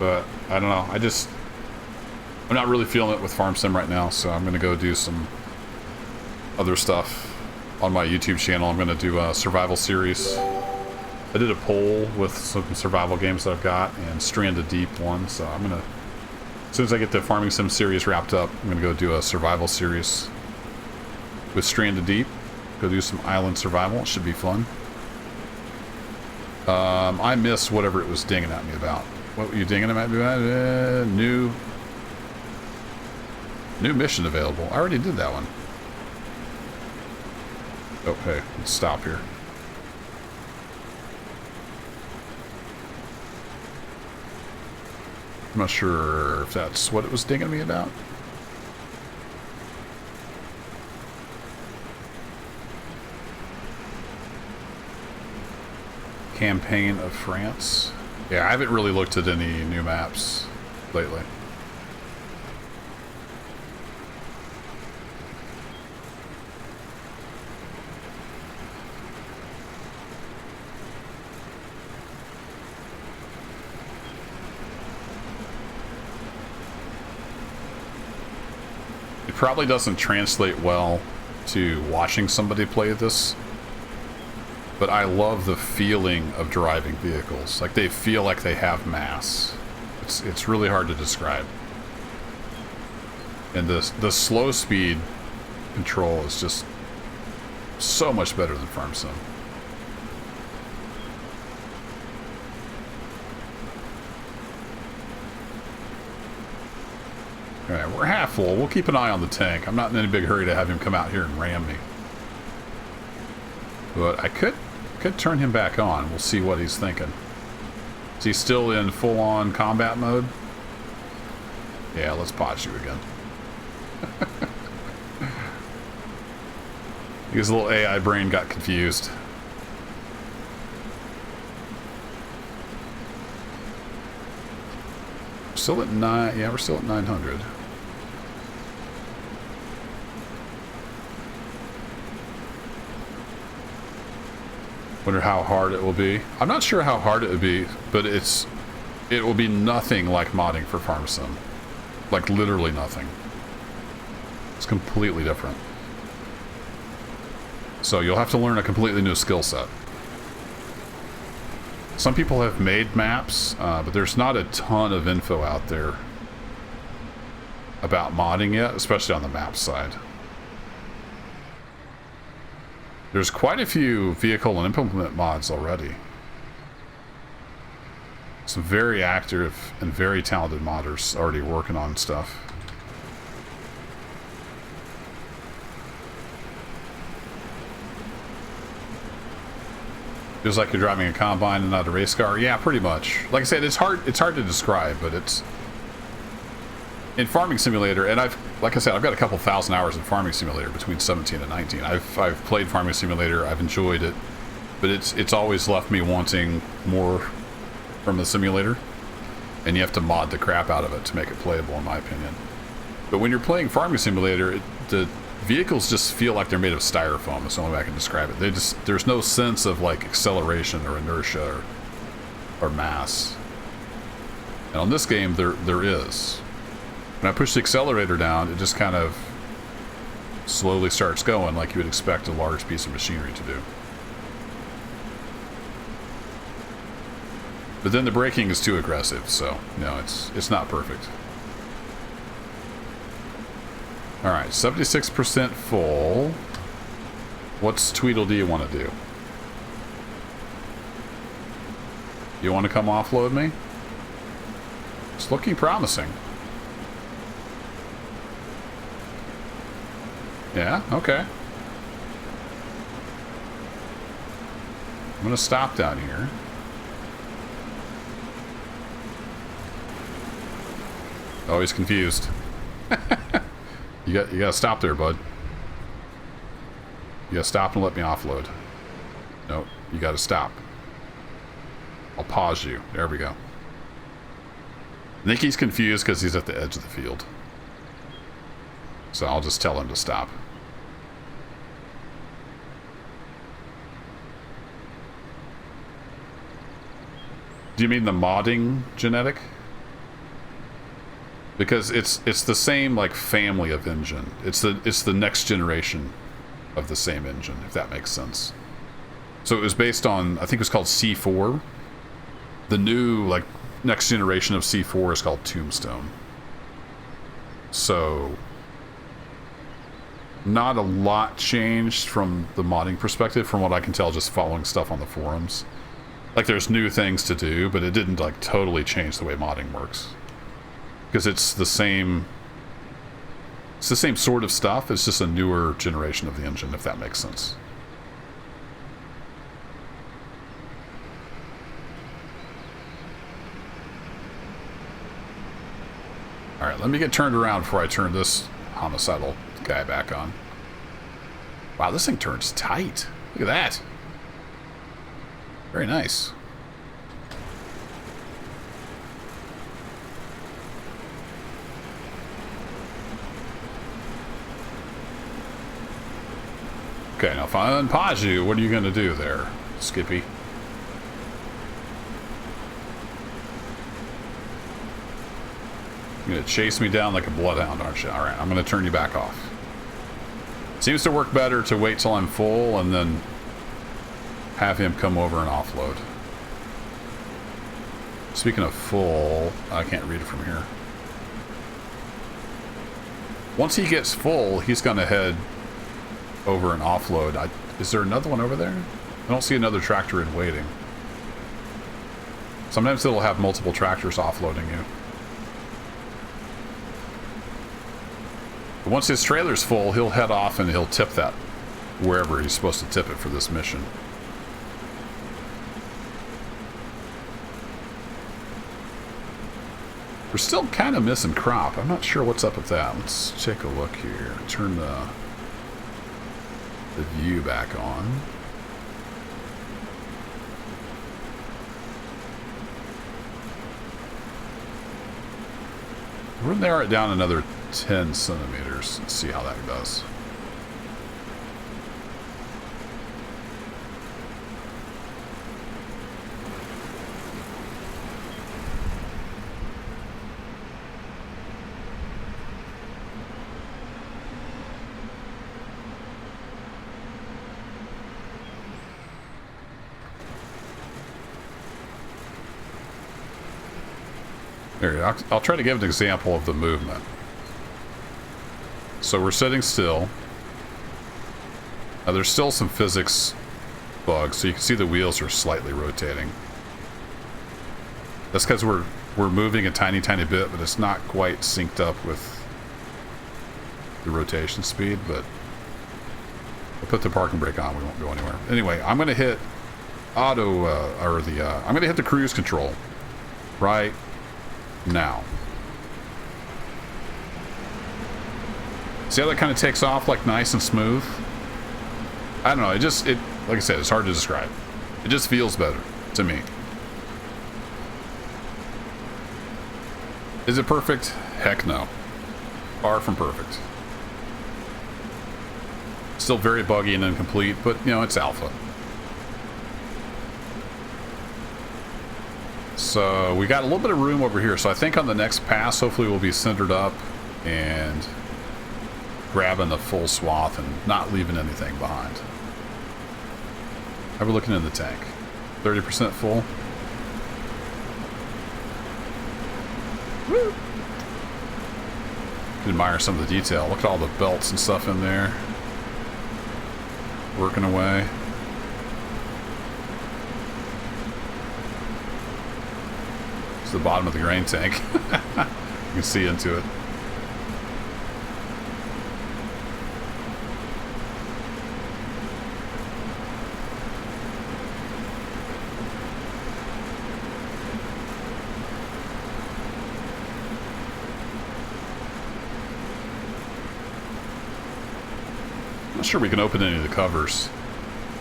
But, I don't know. I'm not really feeling it with Farm Sim right now, so I'm going to go do some other stuff on my YouTube channel. I'm going to do a survival series. I did a poll with some survival games that I've got, and Stranded Deep one, so I'm going to... As soon as I get the Farming Sim series wrapped up, I'm going to go do a survival series with Stranded Deep. Go do some island survival. It should be fun. I missed whatever it was dinging at me about. What were you dinging at me about? New mission available. I already did that one. Oh, hey, let's stop here. I'm not sure if that's what it was dinging me about. Campaign of France. Yeah, I haven't really looked at any new maps lately. It probably doesn't translate well to watching somebody play this, but I love the feeling of driving vehicles. Like, they feel like they have mass. It's really hard to describe. And the slow speed control is just so much better than Farm Sim. Alright, we're half full. We'll keep an eye on the tank. I'm not in any big hurry to have him come out here and ram me. But I could turn him back on. We'll see what he's thinking. Is he still in full-on combat mode? Yeah, let's pause you again. His little AI brain got confused. Still at 9. Yeah, we're still at 900. Wonder how hard it will be. I'm not sure how hard it would be, but it will be nothing like modding for Farm Sim. Like, literally nothing. It's completely different. So you'll have to learn a completely new skill set. Some people have made maps, but there's not a ton of info out there about modding yet, especially on the map side. There's quite a few vehicle and implement mods already. Some very active and very talented modders already working on stuff. Feels like you're driving a combine and not a race car. Yeah, pretty much. Like I said, it's hard to describe, but it's in Farming Simulator, and like I said, I've got a couple thousand hours in Farming Simulator between 17 and 19. I've played Farming Simulator, I've enjoyed it, but it's always left me wanting more from the simulator, and you have to mod the crap out of it to make it playable, in my opinion. But when you're playing Farming Simulator, the vehicles just feel like they're made of styrofoam. That's the only way I can describe it. There's no sense of like acceleration or inertia or mass. And on this game, there is. When I push the accelerator down, it just kind of slowly starts going like you would expect a large piece of machinery to do. But then the braking is too aggressive, so no, it's not perfect. Alright, 76% full. What's Tweedledee want to do? You want to come offload me? It's looking promising. Yeah, okay. I'm gonna stop down here. Oh, he's confused. You gotta stop there, bud. You gotta stop and let me offload. Nope, you gotta stop. I'll pause you. There we go. I think he's confused because he's at the edge of the field. So I'll just tell him to stop. Do you mean the modding genetic? Because it's the same like family of engine. It's the next generation of the same engine, if that makes sense. So it was based on, I think it was called C4. The new like next generation of C4 is called Tombstone. So not a lot changed from the modding perspective, from what I can tell just following stuff on the forums. Like there's new things to do, but it didn't like totally change the way modding works. Because it's the same sort of stuff, it's just a newer generation of the engine, if that makes sense. Alright, let me get turned around before I turn this homicidal guy back on. Wow, this thing turns tight. Look at that. Very nice. Okay, now if I unpause you, what are you going to do there, Skippy? You're going to chase me down like a bloodhound, aren't you? Alright, I'm going to turn you back off. Seems to work better to wait till I'm full and then have him come over and offload. Speaking of full, I can't read it from here. Once he gets full, he's going to head over and offload. Is there another one over there? I don't see another tractor in waiting. Sometimes it'll have multiple tractors offloading you. But once his trailer's full, he'll head off and he'll tip that wherever he's supposed to tip it for this mission. We're still kind of missing crop. I'm not sure what's up with that. Let's take a look here. Turn the view back on. We're going to narrow it down another 10 centimeters and see how that does. Here, I'll try to give an example of the movement. So we're sitting still. Now there's still some physics bugs, so you can see the wheels are slightly rotating. That's because we're moving a tiny bit, but it's not quite synced up with the rotation speed. But we'll put the parking brake on, we won't go anywhere. Anyway, I'm going to hit auto, I'm going to hit the cruise control right now. See how that kind of takes off like nice and smooth? I don't know, it like I said, it's hard to describe. It just feels better to me. Is it perfect? Heck no. Far from perfect. Still very buggy and incomplete, but you know, it's alpha. So we got a little bit of room over here, so I think on the next pass hopefully we'll be centered up and grabbing the full swath and not leaving anything behind. How are we looking in the tank? 30% full? Woo! You can admire some of the detail. Look at all the belts and stuff in there. Working away. It's the bottom of the grain tank. You can see into it. I'm not sure we can open any of the covers.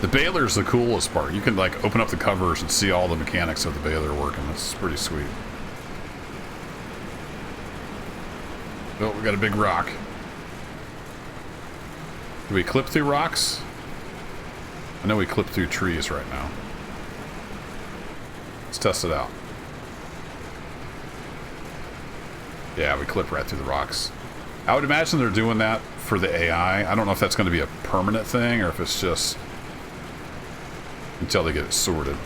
The baler's the coolest part. You can like open up the covers and see all the mechanics of the baler working. That's pretty sweet. Oh, we got a big rock. Do we clip through rocks? I know we clip through trees right now. Let's test it out. Yeah, we clip right through the rocks. I would imagine they're doing that for the AI. I don't know if that's going to be a permanent thing or if it's just until they get it sorted.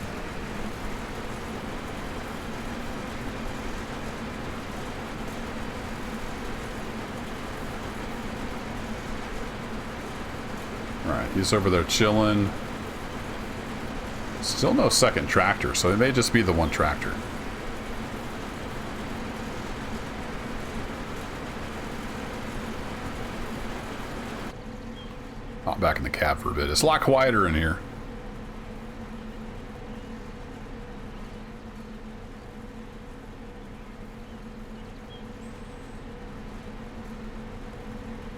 Alright, he's over there chilling. Still no second tractor, so it may just be the one tractor. Hop back in the cab for a bit. It's a lot quieter in here.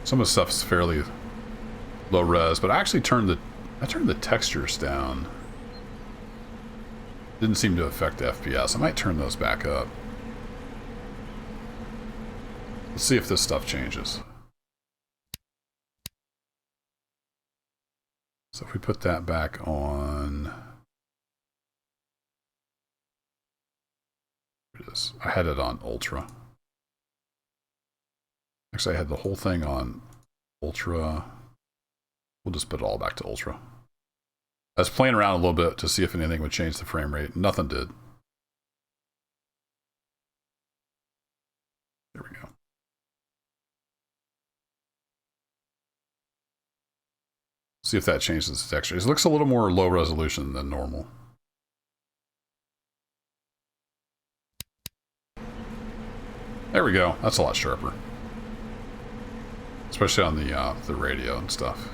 Some of the stuff's fairly low res, but I actually turned the textures down. Didn't seem to affect the FPS. I might turn those back up. Let's see if this stuff changes. So if we put that back on... Here it is. I had it on Ultra. Actually, I had the whole thing on Ultra. We'll just put it all back to Ultra. I was playing around a little bit to see if anything would change the frame rate. Nothing did. There we go. See if that changes the texture. It looks a little more low resolution than normal. There we go. That's a lot sharper. Especially on the radio and stuff.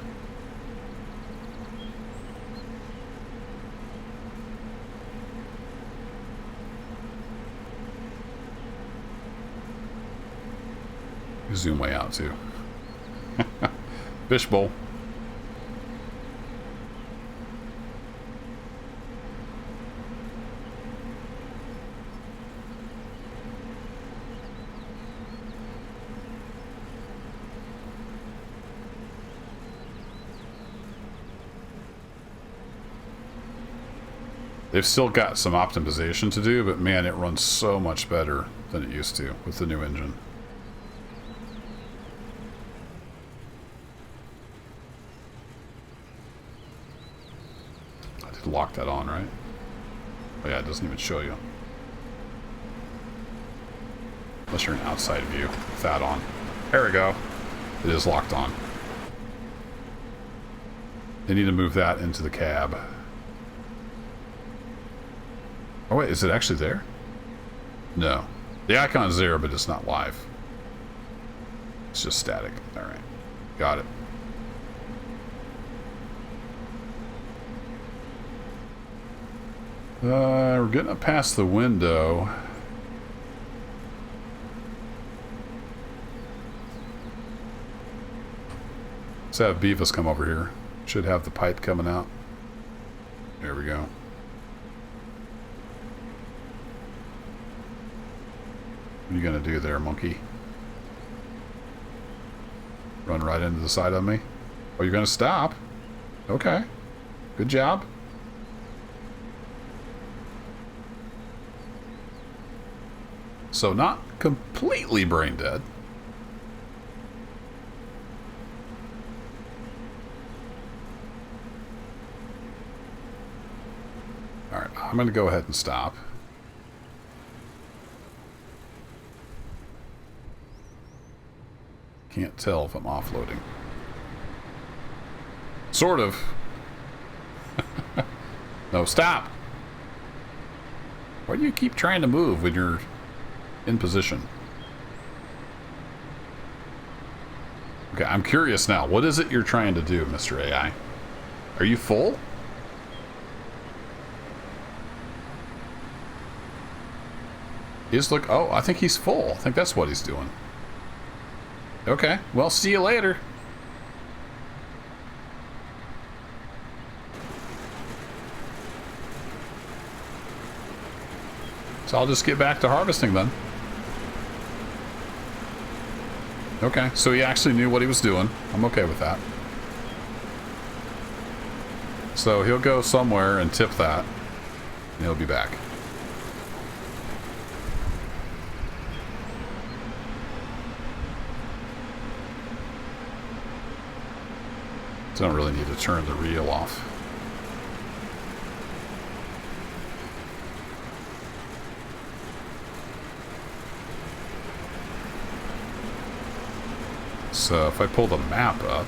Zoom way out too. Fishbowl. They've still got some optimization to do, but man, it runs so much better than it used to with the new engine. I did lock that on, right? Oh yeah, it doesn't even show you. Unless you're in outside view with that on. There we go. It is locked on. They need to move that into the cab. Oh wait, is it actually there? No. The icon's there, but it's not live. It's just static. Alright. Got it. We're getting up past the window. Let's have Beavis come over here. Should have the pipe coming out. There we go. What are you gonna do there, monkey? Run right into the side of me? Oh, you're gonna stop? Okay. Good job. So not completely brain dead. Alright, I'm gonna go ahead and stop. Can't tell if I'm offloading. Sort of. No, stop! Why do you keep trying to move when you're in position? Okay, I'm curious now. What is it you're trying to do, Mr. AI? Are you full? He's look. Oh, I think he's full. I think that's what he's doing. Okay, well, see you later. So I'll just get back to harvesting then. Okay, so he actually knew what he was doing. I'm okay with that. So he'll go somewhere and tip that, and he'll be back. Don't really need to turn the reel off. So if I pull the map up,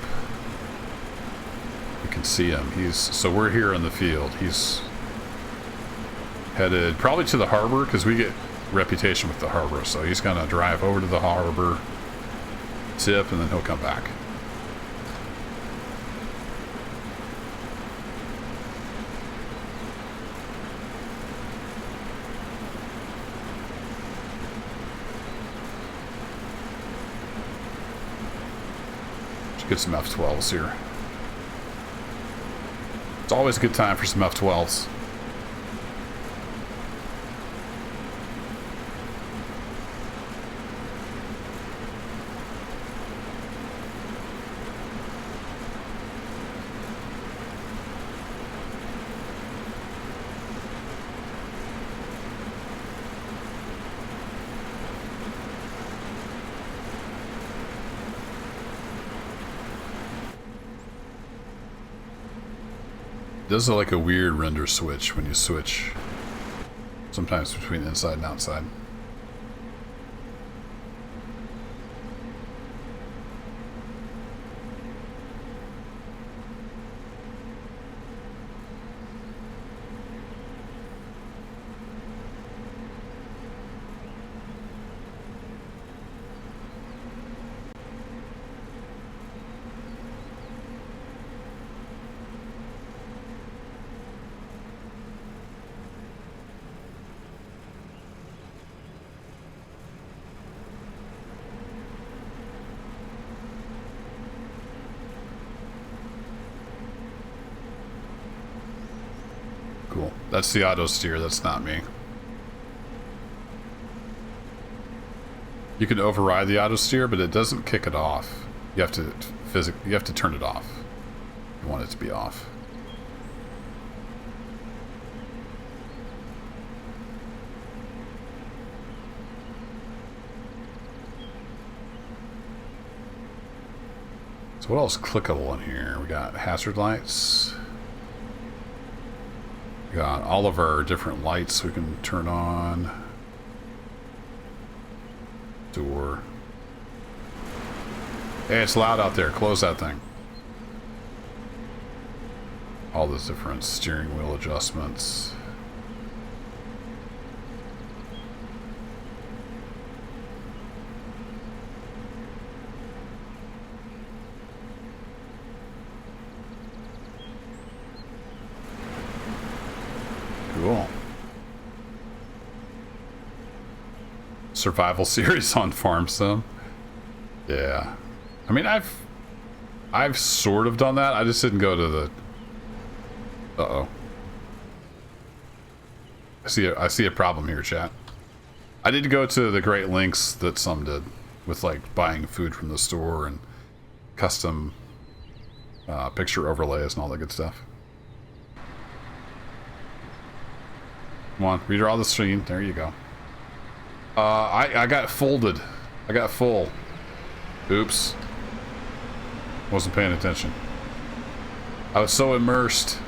you can see him. So we're here in the field. He's headed probably to the harbor because we get reputation with the harbor. So he's gonna drive over to the harbor, tip, and then he'll come back. Get some F12s here. It's always a good time for some F12s. Does like a weird render switch when you switch sometimes between inside and outside. Cool. That's the auto steer, that's not me. You can override the auto steer, but it doesn't kick it off. You have to turn it off. You want it to be off. So what else clickable in here? We got hazard lights. We got all of our different lights we can turn on. Door. Hey, it's loud out there. Close that thing. All those different steering wheel adjustments. Cool. Survival series on Farm Sim. Yeah. I mean, I've sort of done that. I just didn't go to the... Uh-oh. I see a problem here, chat. I did go to the great lengths that some did with like buying food from the store and custom picture overlays and all that good stuff. Come on, redraw the screen. There you go. I got folded. I got full. Oops. Wasn't paying attention. I was so immersed.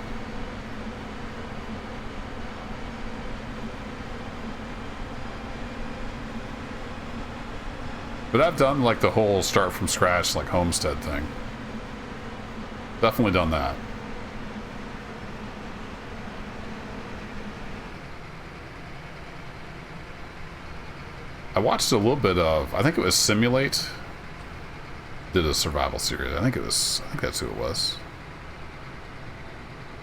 But I've done like the whole start from scratch, like homestead thing. Definitely done that. I watched a little bit of, I think it was Simulate. Did a survival series. I think that's who it was.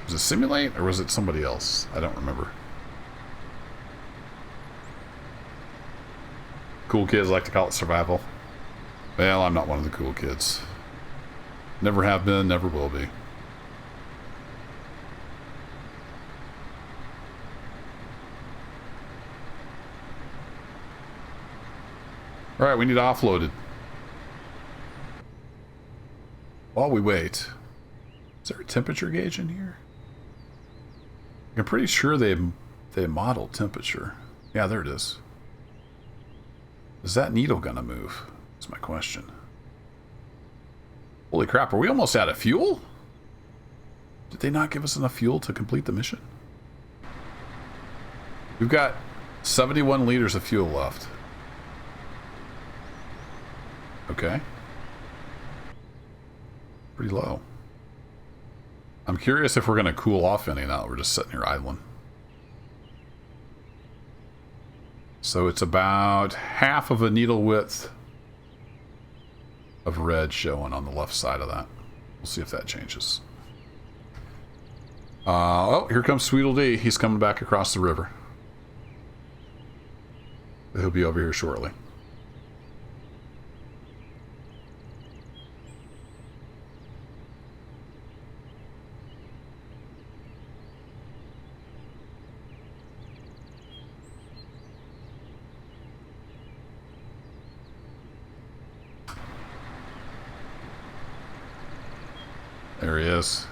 Was it Simulate or was it somebody else? I don't remember. Cool kids like to call it survival. Well, I'm not one of the cool kids. Never have been, never will be. Alright, we need offloaded. While we wait, is there a temperature gauge in here? I'm pretty sure they modeled temperature. Yeah, there it is. Is that needle gonna move? That's my question. Holy crap, are we almost out of fuel? Did they not give us enough fuel to complete the mission? We've got 71 liters of fuel left. Okay. Pretty low. I'm curious if we're going to cool off any now that we're just sitting here idling. So it's about half of a needle width of red showing on the left side of that. We'll see if that changes. Oh, here comes Sweetledee. He's coming back across the river. He'll be over here shortly. There he is.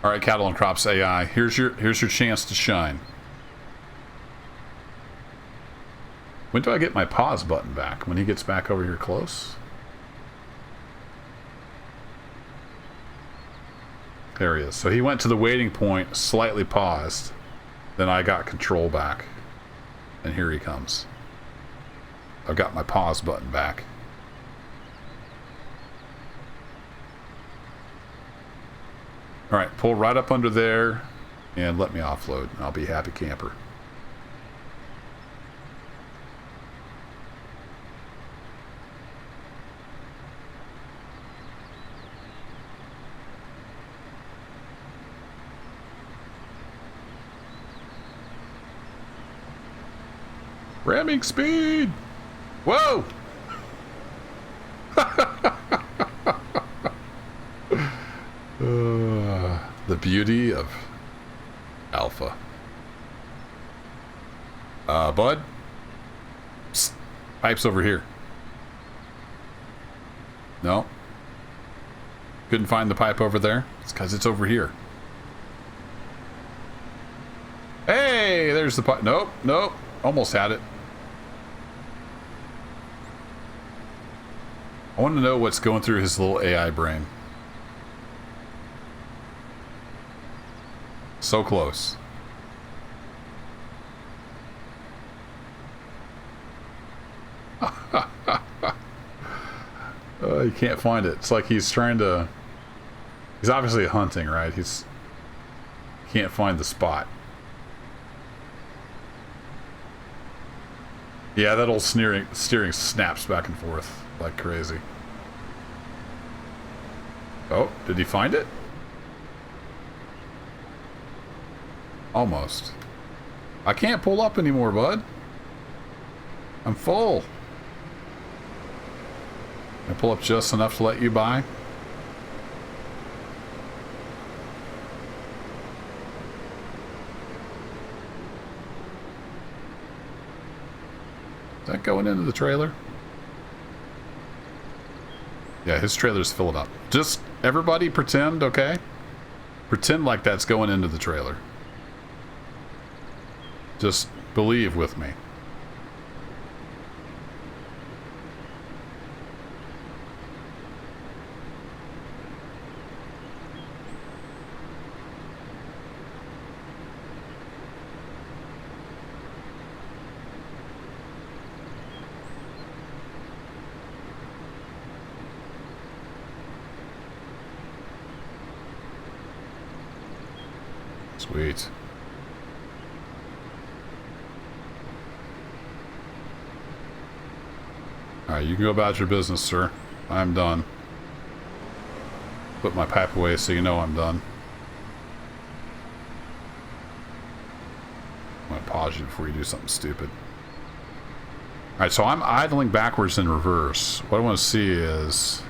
All right, Cattle and Crops AI. Here's your chance to shine. When do I get my pause button back? When he gets back over here close? There he is. So he went to the waiting point, slightly paused. Then I got control back. And here he comes. I've got my pause button back. All right, pull right up under there and let me offload. I'll be happy camper. Ramming speed! Whoa! The beauty of alpha. Bud? Psst. Pipe's over here. No? Couldn't find the pipe over there? It's because it's over here. Hey, there's the pipe. Nope, nope. Almost had it. I want to know what's going through his little AI brain. So close. You can't find it. It's like he's trying to... He's obviously hunting, right? He's... Can't find the spot. Yeah, that old steering snaps back and forth like crazy. Oh, did he find it? Almost. I can't pull up anymore, bud. I'm full. I pull up just enough to let you by. Is that going into the trailer? Yeah, his trailer's filling up. Just everybody pretend, okay? Pretend like that's going into the trailer. Just believe with me. Sweet. Alright, you can go about your business, sir. I'm done. Put my pipe away so you know I'm done. I'm going to pause you before you do something stupid. Alright, so I'm idling backwards in reverse. What I want to see is...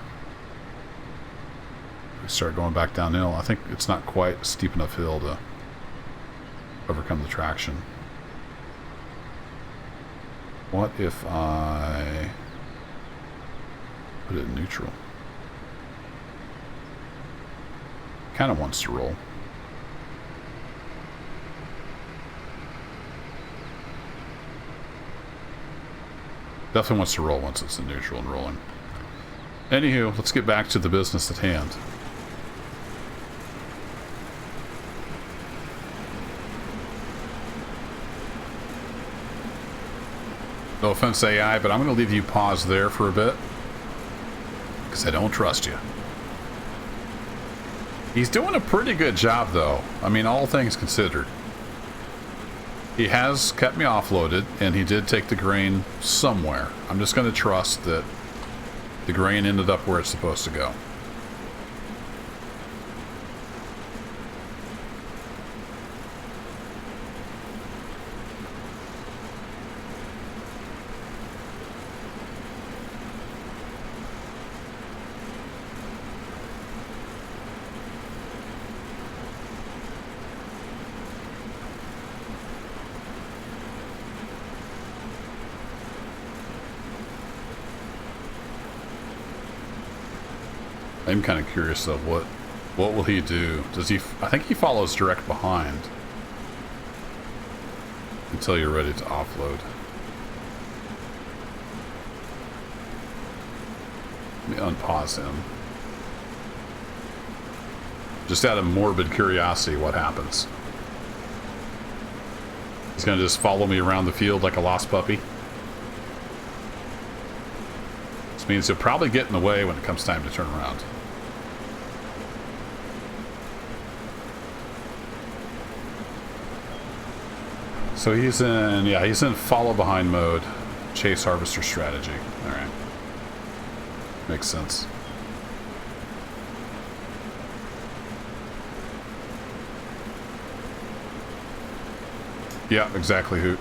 we start going back downhill. I think it's not quite a steep enough hill to overcome the traction. What if I put it in neutral? Kind of wants to roll. Definitely wants to roll once it's in neutral and rolling. Anywho, let's get back to the business at hand. No offense, AI, but I'm going to leave you paused there for a bit. Because I don't trust you. He's doing a pretty good job, though. I mean, all things considered. He has kept me offloaded, and he did take the grain somewhere. I'm just going to trust that the grain ended up where it's supposed to go. I'm kind of curious though, what will he do? Does he? I think he follows direct behind until you're ready to offload. Let me unpause him. Just out of morbid curiosity, what happens? He's gonna just follow me around the field like a lost puppy. This means he'll probably get in the way when it comes time to turn around. So he's in follow behind mode, chase harvester strategy. All right, makes sense. Yeah, exactly, Hoot.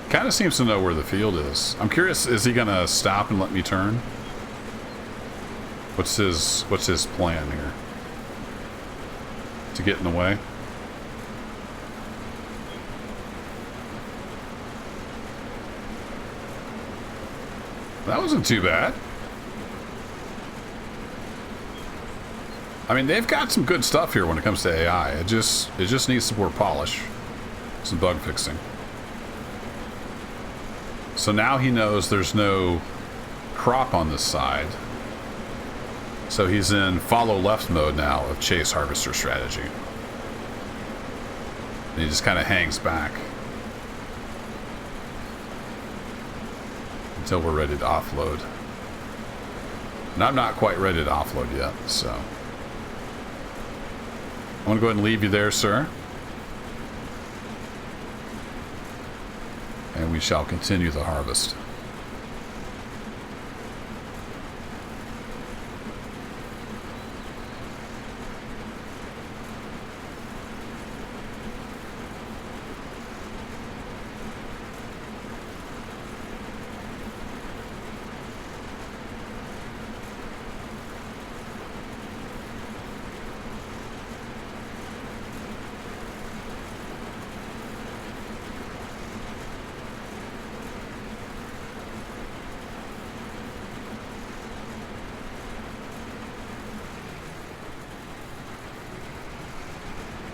Kind of seems to know where the field is. I'm curious, is he gonna stop and let me turn? What's his plan here? To get in the way? That wasn't too bad. I mean, they've got some good stuff here when it comes to AI. It just needs some more polish, some bug fixing. So now he knows there's no crop on this side. So he's in follow left mode now of chase harvester strategy. And he just kind of hangs back until we're ready to offload. And I'm not quite ready to offload yet, so I'm going to go ahead and leave you there, sir. And we shall continue the harvest.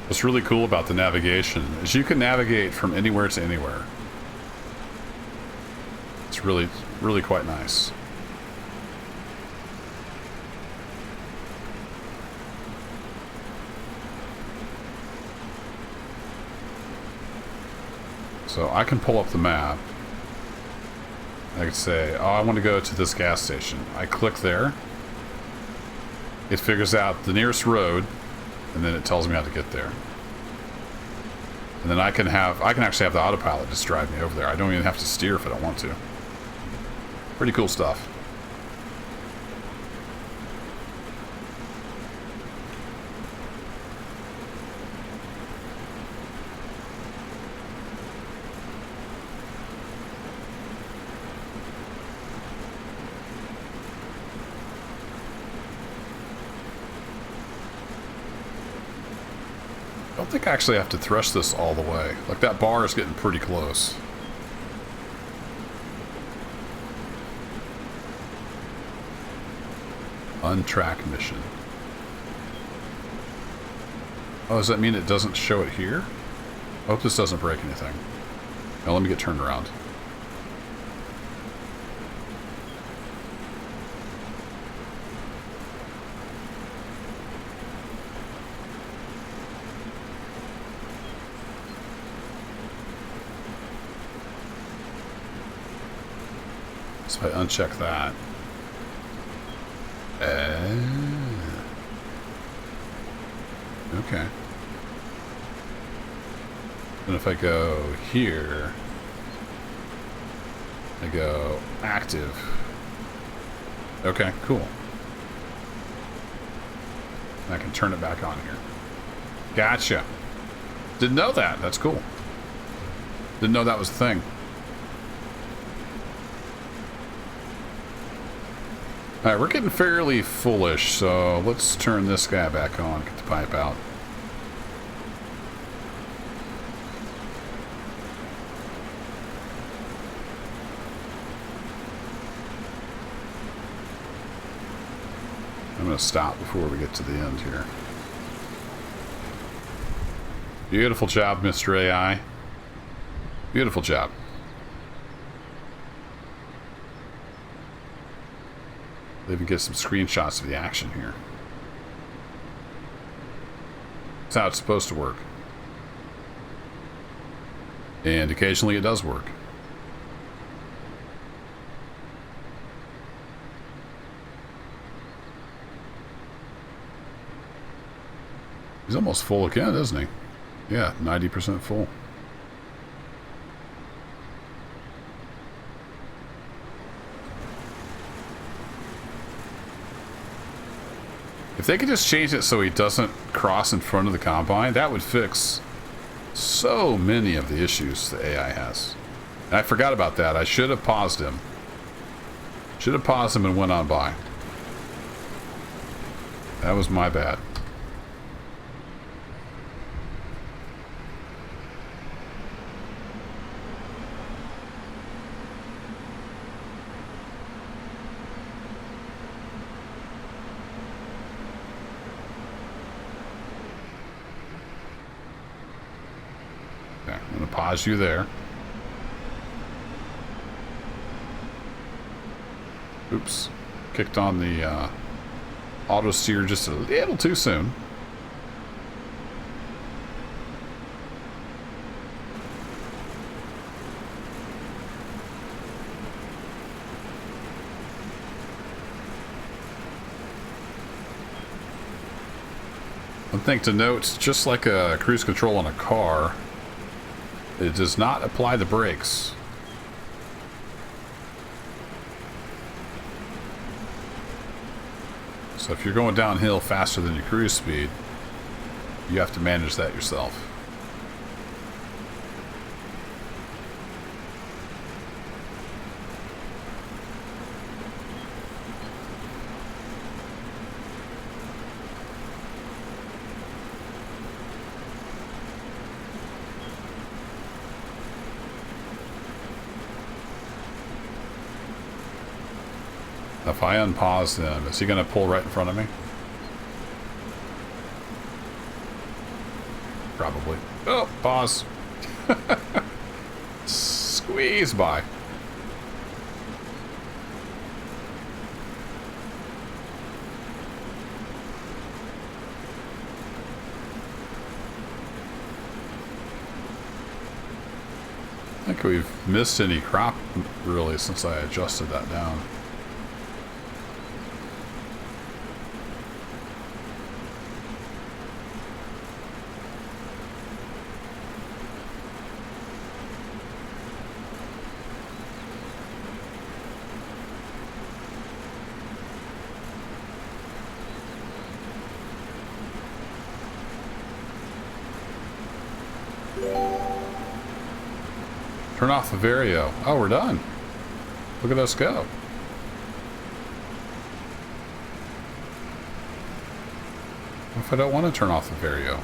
What's really cool about the navigation is you can navigate from anywhere to anywhere. It's really, really quite nice. So I can pull up the map. I could say, oh, I want to go to this gas station. I click there. It figures out the nearest road, and then it tells me how to get there. And then I can actually have the autopilot just drive me over there. I don't even have to steer if I don't want to. Pretty cool stuff. I don't think I actually have to thresh this all the way. Like, that bar is getting pretty close. Untrack mission. Oh, does that mean it doesn't show it here? I hope this doesn't break anything. Now let me get turned around. So if I uncheck that. Okay. And if I go here, I go active. Okay, cool. I can turn it back on here. Gotcha. Didn't know that. That's cool. Didn't know that was a thing. Alright, we're getting fairly foolish, so let's turn this guy back on, get the pipe out. going to stop before we get to the end here. Beautiful job, Mr. AI. Beautiful job. They even get some screenshots of the action here. That's how it's supposed to work. And occasionally it does work. He's almost full again, isn't he? Yeah, 90% full. If they could just change it so he doesn't cross in front of the combine, that would fix so many of the issues the AI has. And I forgot about that. I should have paused him. Should have paused him and went on by. That was my bad. Pause you there. Oops. Kicked on the auto steer just a little too soon. One thing to note, just like a cruise control on a car, it does not apply the brakes. So if you're going downhill faster than your cruise speed, you have to manage that yourself. If I unpause him, is he going to pull right in front of me? Probably. Oh, pause. Squeeze by. I think we've missed any crop, really, since I adjusted that down. Turn off the Vario. Oh, we're done. Look at us go. What if I don't want to turn off the Vario?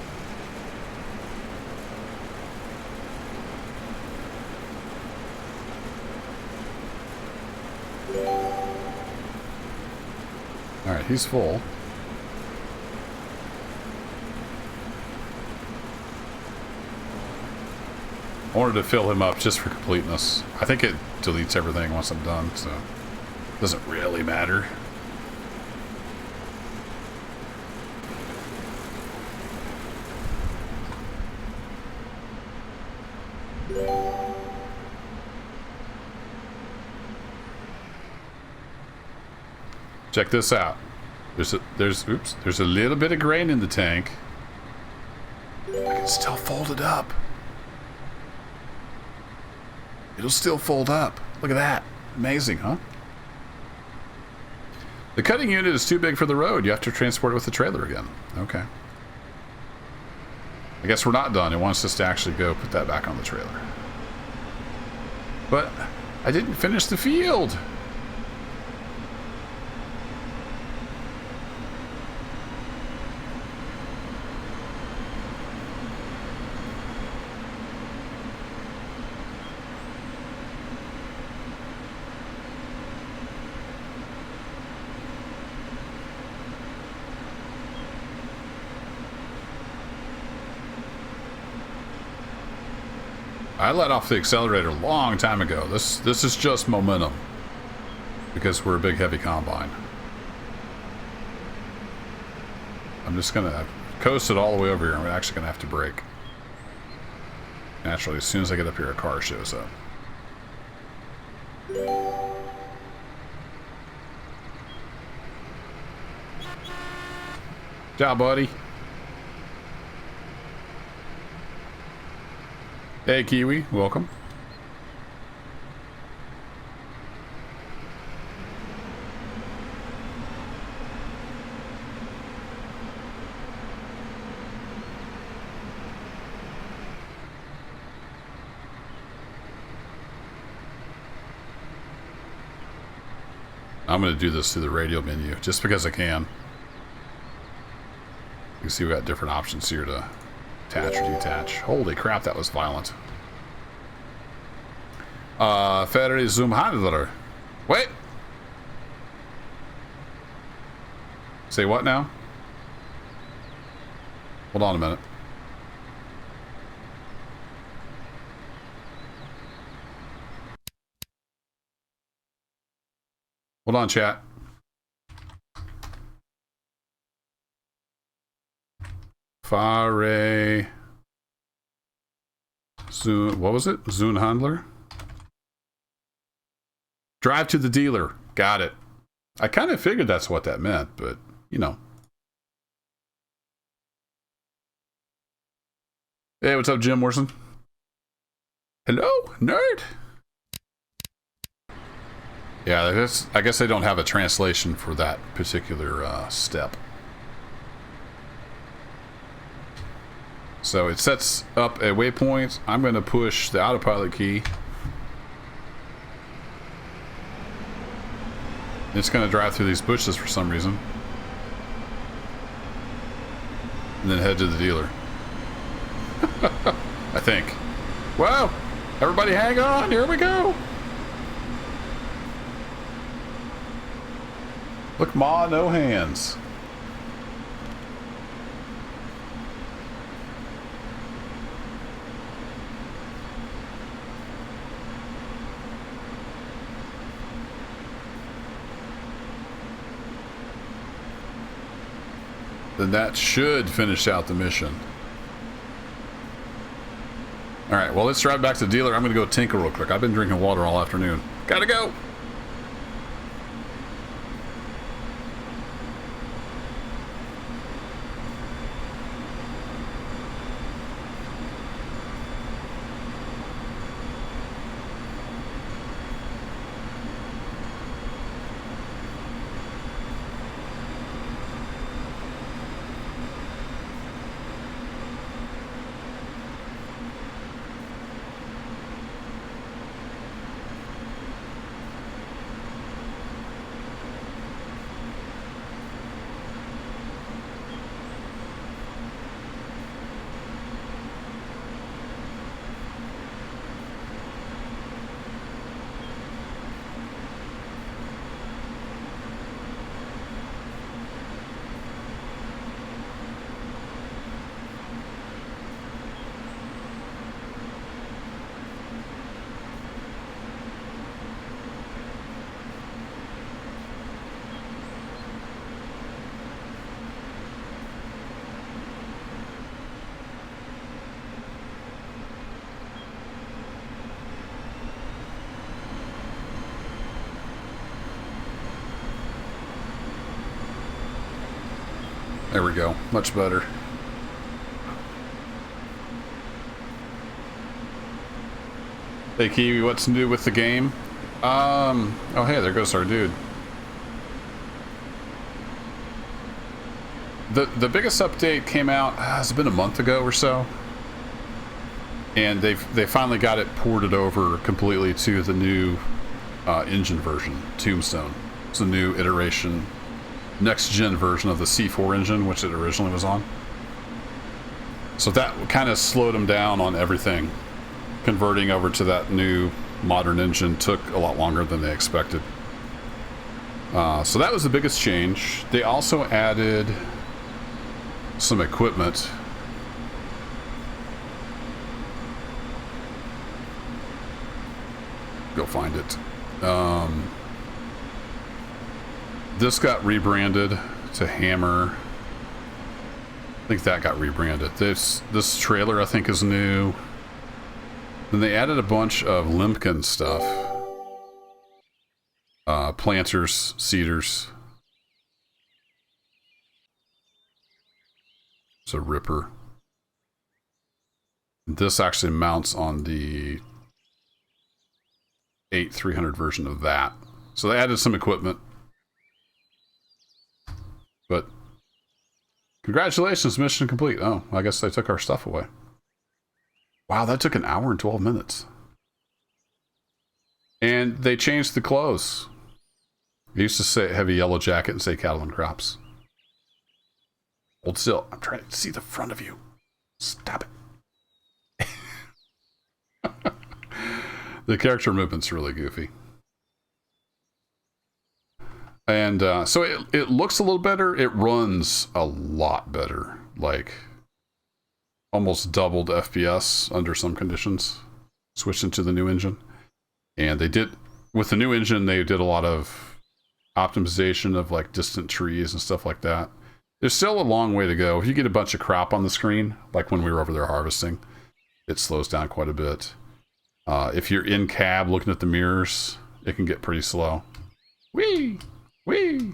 Alright, he's full. I wanted to fill him up just for completeness. I think it deletes everything once I'm done, so it doesn't really matter. Check this out. There's a little bit of grain in the tank. I can still fold it up. It'll still fold up. Look at that. Amazing, huh? The cutting unit is too big for the road. You have to transport it with the trailer again. Okay. I guess we're not done. It wants us to actually go put that back on the trailer. But I didn't finish the field. I let off the accelerator a long time ago. This is just momentum. Because we're a big heavy combine. I'm just gonna coast it all the way over here. I'm actually gonna have to brake. Naturally, as soon as I get up here, a car shows up. Ciao, buddy. Hey, Kiwi. Welcome. I'm going to do this through the radio menu, just because I can. You can see we got different options here to attach or detach. Holy crap, that was violent. Ferry zoom handler. Wait! Say what now? Hold on a minute. Hold on, chat. Fare. Zoom. What was it? Zoom handler? Drive to the dealer. Got it. I kind of figured that's what that meant, but, you know. Hey, what's up, Jim Morrison? Hello, nerd. Yeah, I guess they don't have a translation for that particular step. So it sets up a waypoint. I'm going to push the autopilot key. It's going to drive through these bushes for some reason. And then head to the dealer. I think. Wow! Everybody hang on! Here we go! Look, Ma, no hands. Then that should finish out the mission. Alright, well, let's drive back to the dealer. I'm going to go tinker real quick. I've been drinking water all afternoon. Gotta go! There we go. Much better. Hey, Kiwi, what's new with the game? Oh, hey, there goes our dude. The biggest update came out, it's been a month ago or so. And they finally got it ported over completely to the new engine version, Tombstone. It's a new iteration, next-gen version of the C4 engine, which it originally was on. So that kind of slowed them down on everything. Converting over to that new modern engine took a lot longer than they expected. So that was the biggest change. They also added some equipment. Go find it. This got rebranded to Hammer. I think that got rebranded. This trailer I think is new. Then they added a bunch of Limpkin stuff. Planters, seeders. It's a ripper. This actually mounts on the 8300 version of that. So they added some equipment. But congratulations, mission complete. Oh, I guess they took our stuff away. Wow, that took an hour and 12 minutes. And they changed the clothes. It used to say have a yellow jacket and say cattle and crops. Hold still. I'm trying to see the front of you. Stop it. The character movement's really goofy. And so it looks a little better. It runs a lot better. Like almost doubled FPS under some conditions. Switched into the new engine. And they did, with the new engine, they did a lot of optimization of like distant trees and stuff like that. There's still a long way to go. If you get a bunch of crop on the screen, like when we were over there harvesting, it slows down quite a bit. If you're in cab looking at the mirrors, it can get pretty slow. Whee! Whee!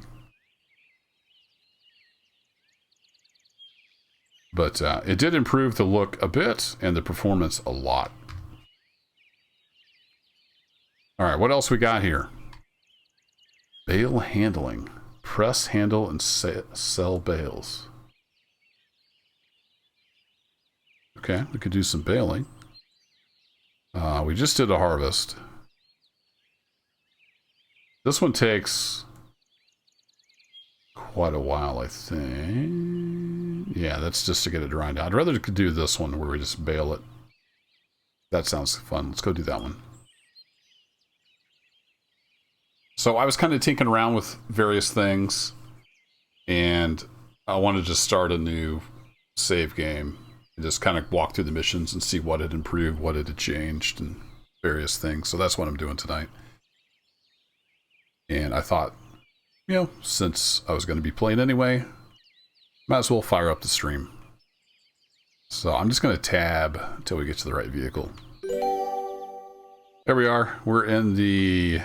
But it did improve the look a bit and the performance a lot. All right, what else we got here? Bale handling. Press, handle, and sell bales. Okay, we could do some baling. We just did a harvest. This one takes quite a while, I think. Yeah, that's just to get it dried out. I'd rather do this one where we just bale it. That sounds fun. Let's go do that one. So I was kind of tinkering around with various things, and I wanted to start a new save game and just kind of walk through the missions and see what had improved, what had changed, and various things. So that's what I'm doing tonight. And I thought, you know, since I was going to be playing anyway, might as well fire up the stream. So I'm just going to tab until we get to the right vehicle. There we are. We're in the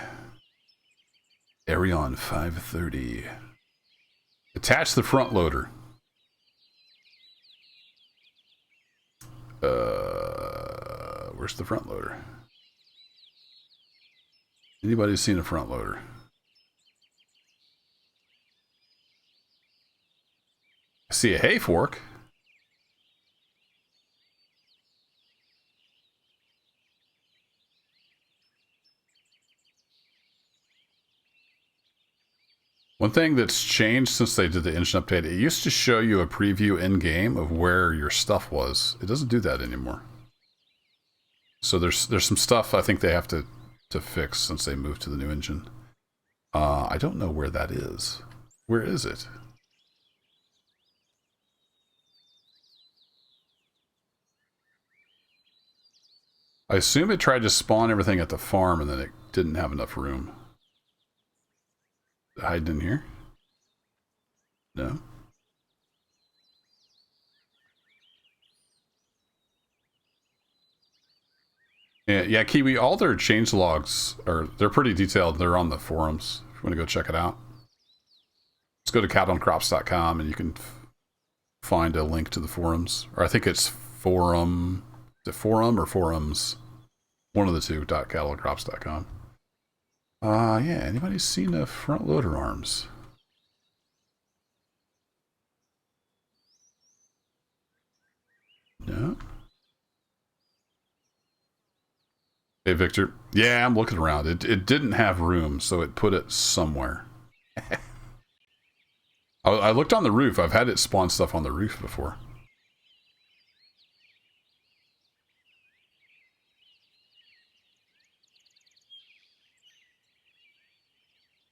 Arion 530. Attach the front loader. Where's the front loader? Anybody seen a front loader? I see a hay fork. One thing that's changed since they did the engine update, it used to show you a preview in-game of where your stuff was. It doesn't do that anymore. So there's some stuff I think they have to fix since they moved to the new engine. I don't know where that is. Where is it? I assume it tried to spawn everything at the farm and then it didn't have enough room. Hiding in here? No. Yeah, Kiwi, all their change logs they're pretty detailed. They're on the forums if you want to go check it out. Let's go to cattleandcrops.com and you can find a link to the forums. Or I think it's forum. Is it forum or forums? One of the two, cattleandcrops.com. Yeah, anybody seen the front loader arms? No? Hey, Victor. Yeah, I'm looking around. It didn't have room, so it put it somewhere. I looked on the roof. I've had it spawn stuff on the roof before.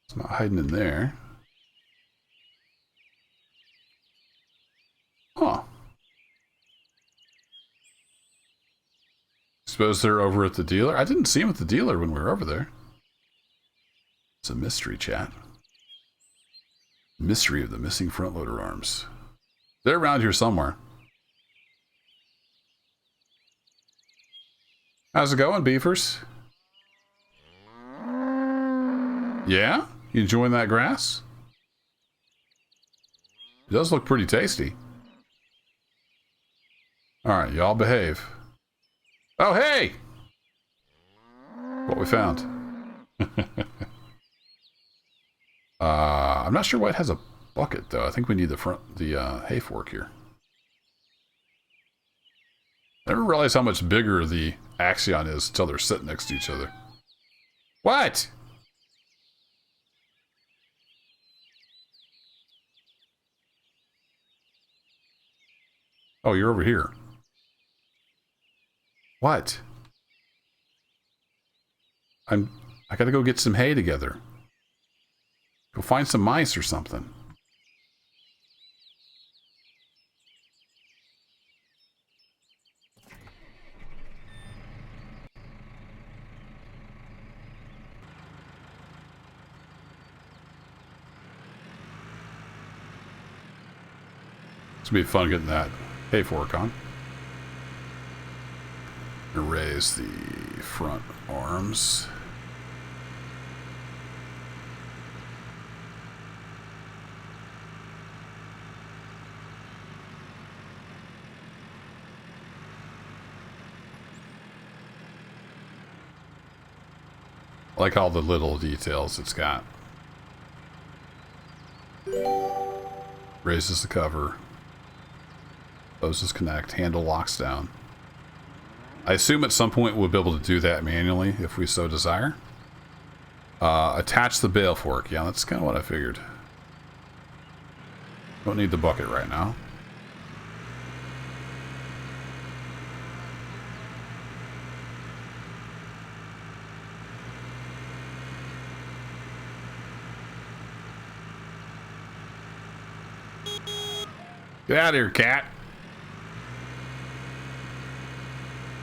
It's not hiding in there. Huh. Suppose they're over at the dealer? I didn't see him at the dealer when we were over there. It's a mystery, chat. Mystery of the missing front loader arms. They're around here somewhere. How's it going, beefers? Yeah? You enjoying that grass? It does look pretty tasty. Alright, y'all behave. Oh, hey! What we found. I'm not sure why it has a bucket, though. I think we need the hay fork here. I never realized how much bigger the Axion is until they're sitting next to each other. What? Oh, you're over here. What? I gotta go get some hay together. Go find some mice or something. It's gonna be fun getting that hay fork on. Raise the front arms. I like all the little details it's got. Raises the cover. Closes connect. Handle locks down. I assume at some point we'll be able to do that manually if we so desire. Attach the bale fork. Yeah, that's kind of what I figured. Don't need the bucket right now. Get out of here, cat.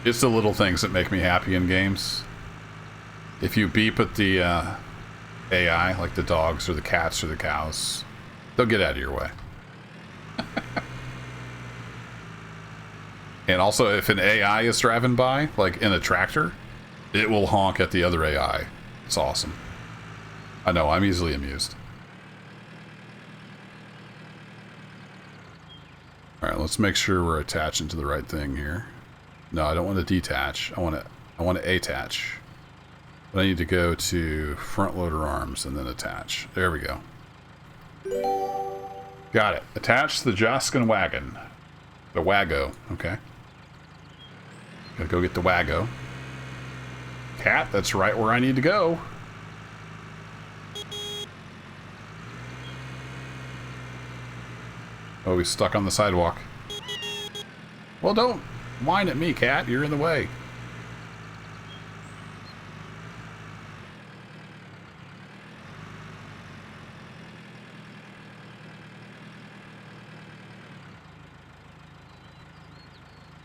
It's the little things that make me happy in games. If you beep at the AI, like the dogs or the cats or the cows, they'll get out of your way. And also, if an AI is driving by, like in a tractor, it will honk at the other AI. It's awesome. I know, I'm easily amused. Alright, let's make sure we're attaching to the right thing here. No, I don't want to detach. I want to attach. But I need to go to front loader arms and then attach. There we go. Got it. Attach the Joskin wagon. The Wago. Okay. Gotta go get the Wago. Cat, that's right where I need to go. Oh, he's stuck on the sidewalk. Well, don't whine at me, cat. You're in the way.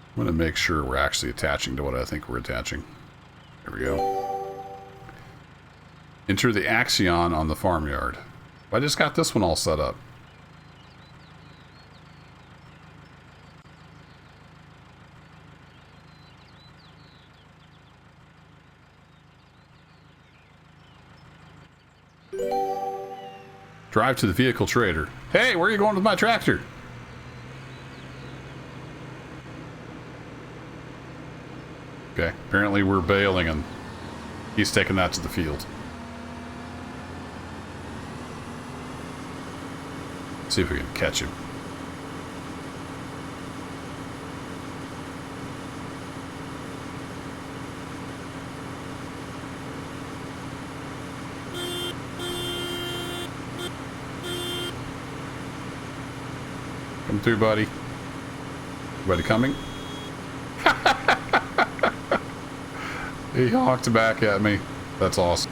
I'm going to make sure we're actually attaching to what I think we're attaching. There we go. Enter the Axion on the farmyard. I just got this one all set up. Drive to the vehicle trader. Hey, where are you going with my tractor? Okay, apparently we're bailing and he's taking that to the field. Let's see if we can catch him. Come through, buddy. Everybody coming? He honked back at me. That's awesome.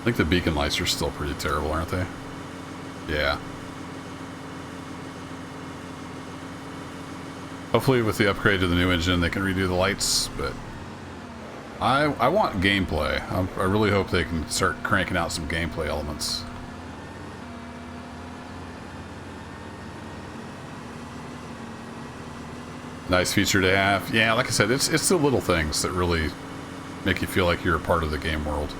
I think the beacon lights are still pretty terrible, aren't they? Yeah. Hopefully with the upgrade to the new engine they can redo the lights, but I want gameplay. I really hope they can start cranking out some gameplay elements. Nice feature to have. Yeah, like I said, it's the little things that really make you feel like you're a part of the game world.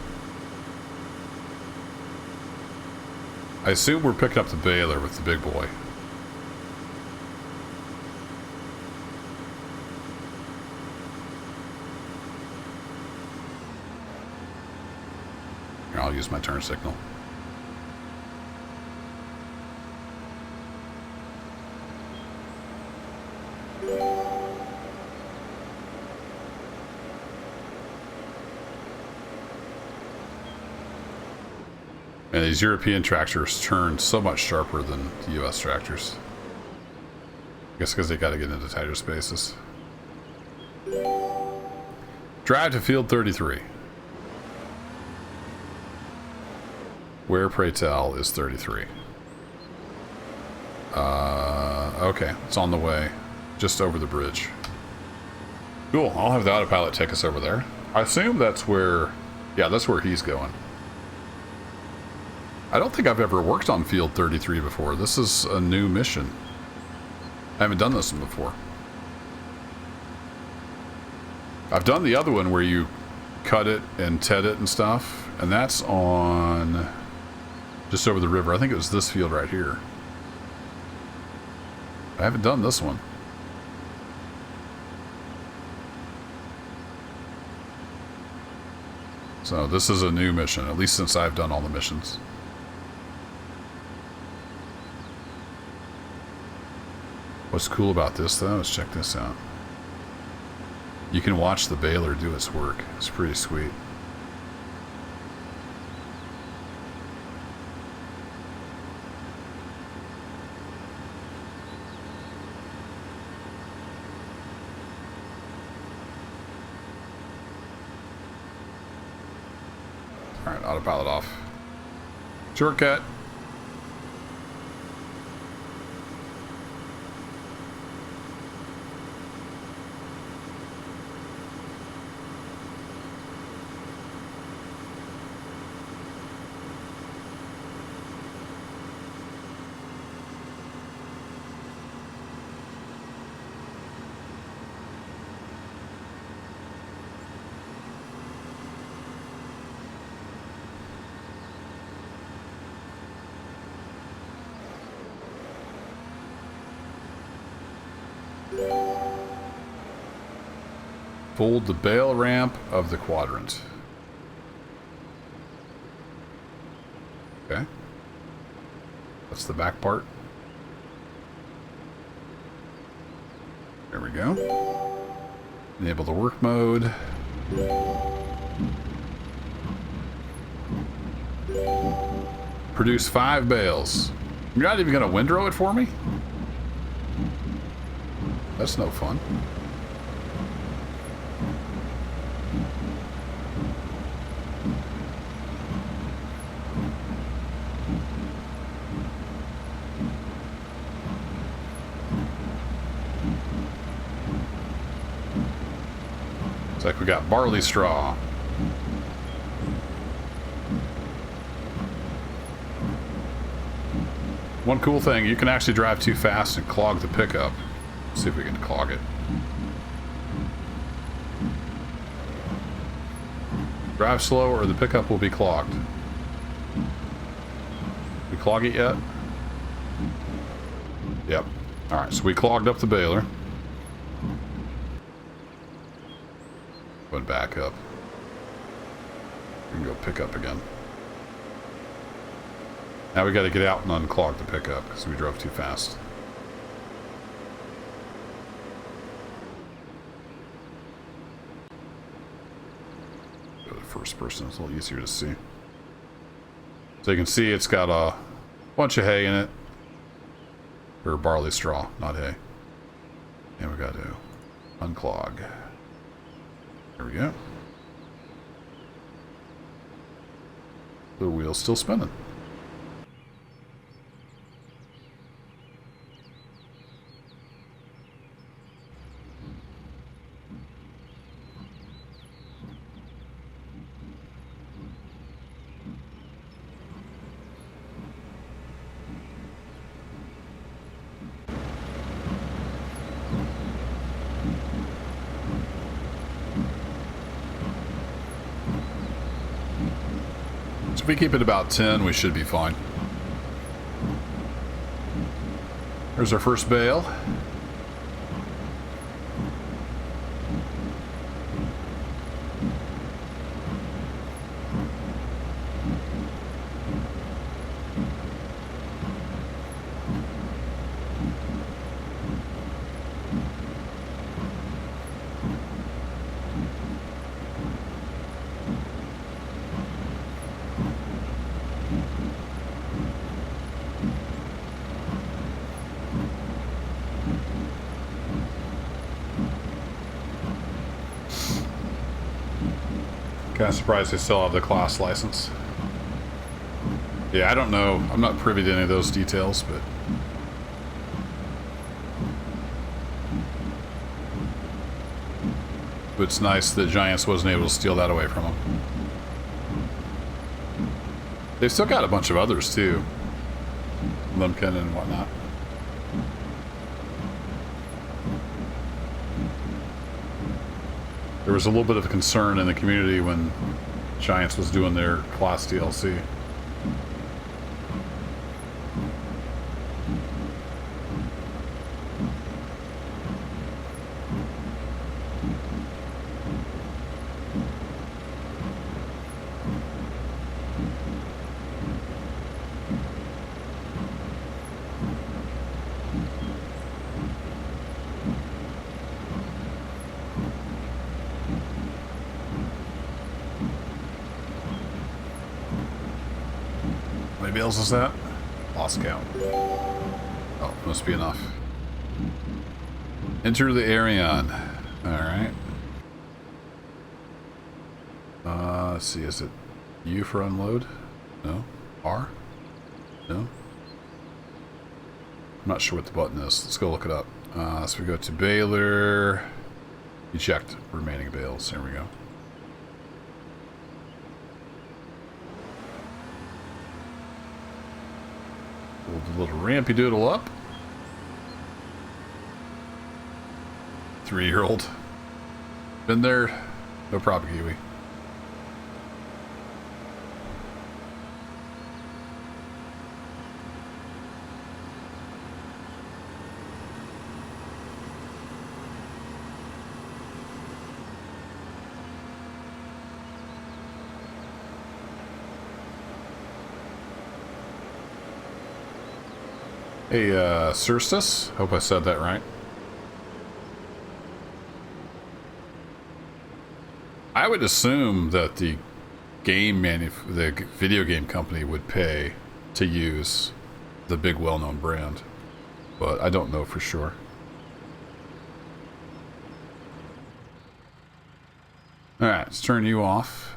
I assume we're picking up the baler with the big boy. Here, I'll use my turn signal. And these European tractors turn so much sharper than the US tractors. I guess because they got to get into tighter spaces. Drive to field 33. Where, pray tell, is 33? Okay, it's on the way. Just over the bridge. Cool, I'll have the autopilot take us over there. I assume that's where... Yeah, that's where he's going. I don't think I've ever worked on Field 33 before. This is a new mission. I haven't done this one before. I've done the other one where you cut it and ted it and stuff, and that's on just over the river. I think it was this field right here. I haven't done this one. So this is a new mission, at least since I've done all the missions. What's cool about this though, let's check this out. You can watch the baler do its work. It's pretty sweet. Alright, autopilot off. Shortcut. Fold the bale ramp of the quadrant. Okay. That's the back part. There we go. Enable the work mode. Produce 5 bales. You're not even going to windrow it for me? That's no fun. Looks like we got barley straw. One cool thing, you can actually drive too fast and clog the pickup. Let's see if we can clog it. Drive slow or the pickup will be clogged. We clog it yet? Yep. Alright, so we clogged up the baler. Went back up. We can go pick up again. Now we got to get out and unclog the pickup because we drove too fast. Go to first person, it's a little easier to see. So you can see it's got a bunch of hay in it. Or barley straw, not hay. And we got to unclog. There we go. The wheel's still spinning. So if we keep it about 10, we should be fine. There's our first bale. Kind of surprised they still have the class license. Yeah, I don't know. I'm not privy to any of those details, but it's nice that Giants wasn't able to steal that away from them. They've still got a bunch of others, too. Lumpkin and whatnot. There was a little bit of concern in the community when Giants was doing their class DLC. How many bales is that? Lost count. Oh, must be enough. Enter the Arion. Alright. Let's see, is it U for unload? No? R? No? I'm not sure what the button is. Let's go look it up. So we go to Baylor. Eject remaining bales. There we go. Hold the little rampy doodle up. 3-year-old. Been there. No problem, Kiwi. Hey, Cerstus. Hope I said that right. I would assume that the the video game company would pay to use the big well-known brand, but I don't know for sure. All right, let's turn you off.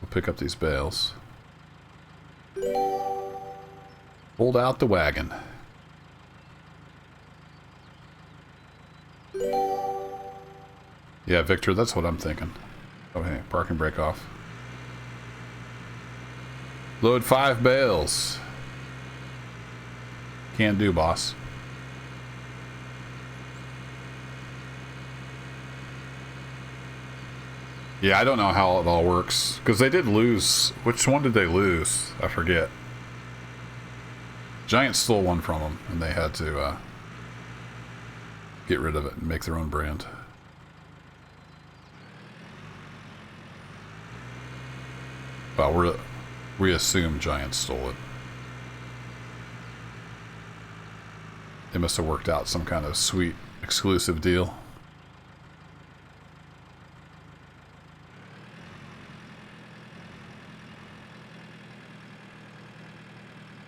We'll pick up these bales. Hold out the wagon. Yeah, Victor, that's what I'm thinking. Oh, hey, park and brake off. Load 5 bales. Can do, boss. Yeah, I don't know how it all works. Because they did lose. Which one did they lose? I forget. Giants stole one from them, and they had to get rid of it and make their own brand. Well, we assume Giants stole it. They must have worked out some kind of sweet exclusive deal.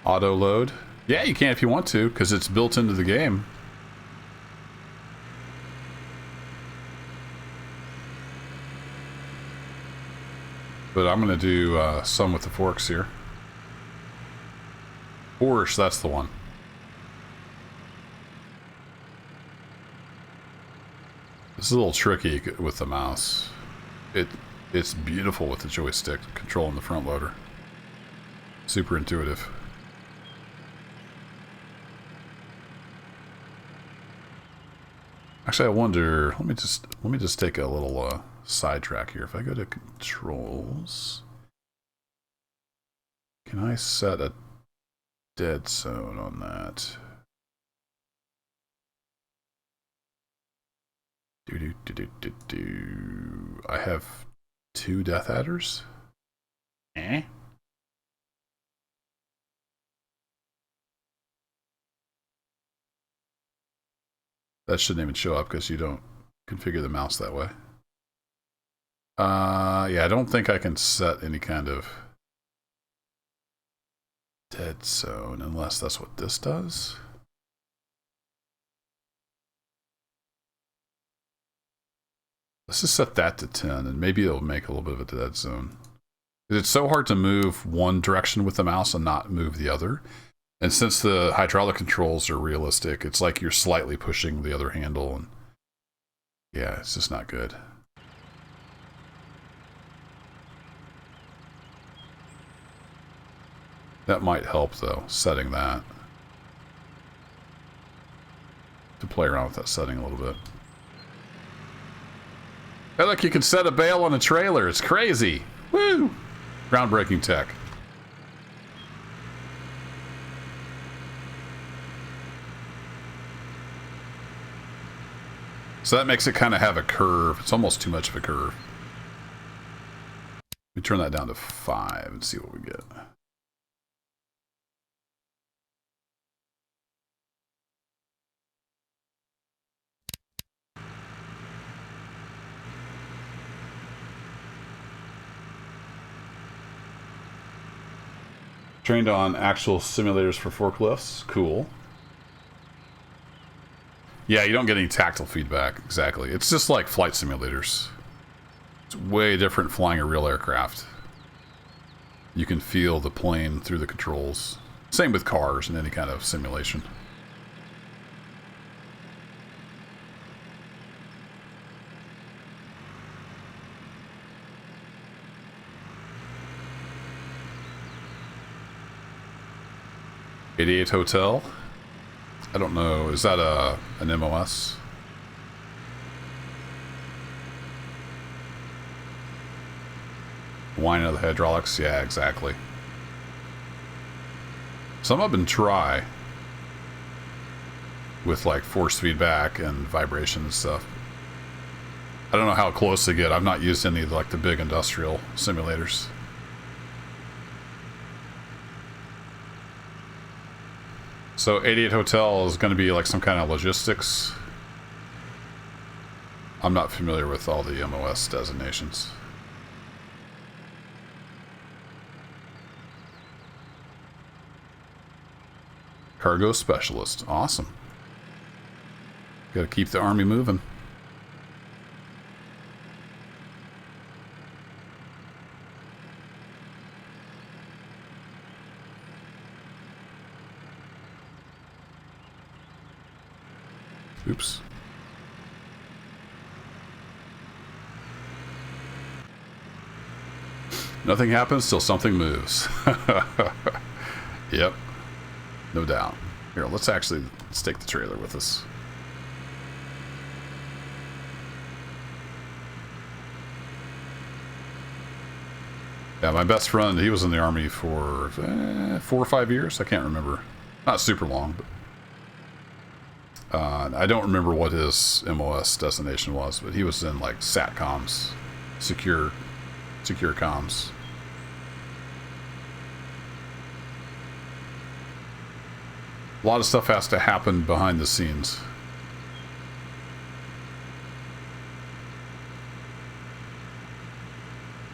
Auto load. Yeah, you can if you want to, because it's built into the game. but I'm going to do some with the forks here. Porsche, that's the one. This is a little tricky with the mouse. It's beautiful with the joystick controlling the front loader. Super intuitive. Actually, I wonder. Let me just take a little sidetrack here. If I go to controls, can I set a dead zone on that? I have 2 death adders. Eh? That shouldn't even show up because you don't configure the mouse that way. Yeah, I don't think I can set any kind of dead zone unless that's what this does. Let's just set that to 10 and maybe it'll make a little bit of a dead zone. It's so hard to move one direction with the mouse and not move the other. And since the hydraulic controls are realistic, it's like you're slightly pushing the other handle, and yeah, it's just not good. That might help, though, setting that. To play around with that setting a little bit. Hey, look, you can set a bale on a trailer. It's crazy. Woo! Groundbreaking tech. So that makes it kind of have a curve. It's almost too much of a curve. Let me turn that down to 5 and see what we get. Trained on actual simulators for forklifts. Cool. Yeah, you don't get any tactile feedback, exactly. It's just like flight simulators. It's way different flying a real aircraft. You can feel the plane through the controls. Same with cars and any kind of simulation. '88 Hotel. I don't know. Is that an MOS? Whine of the hydraulics? Yeah, exactly. Some of them try with like force feedback and vibration and stuff. I don't know how close they get. I've not used any of like the big industrial simulators. So 88 Hotel is going to be like some kind of logistics. I'm not familiar with all the MOS designations. Cargo specialist. Awesome. Got to keep the army moving. Oops. Nothing happens till something moves. Yep. No doubt. Here, let's take the trailer with us. Yeah, my best friend, he was in the Army for 4 or 5 years. I can't remember. Not super long, but... I don't remember what his MOS designation was, but he was in, like, SATCOMs. Secure comms. A lot of stuff has to happen behind the scenes.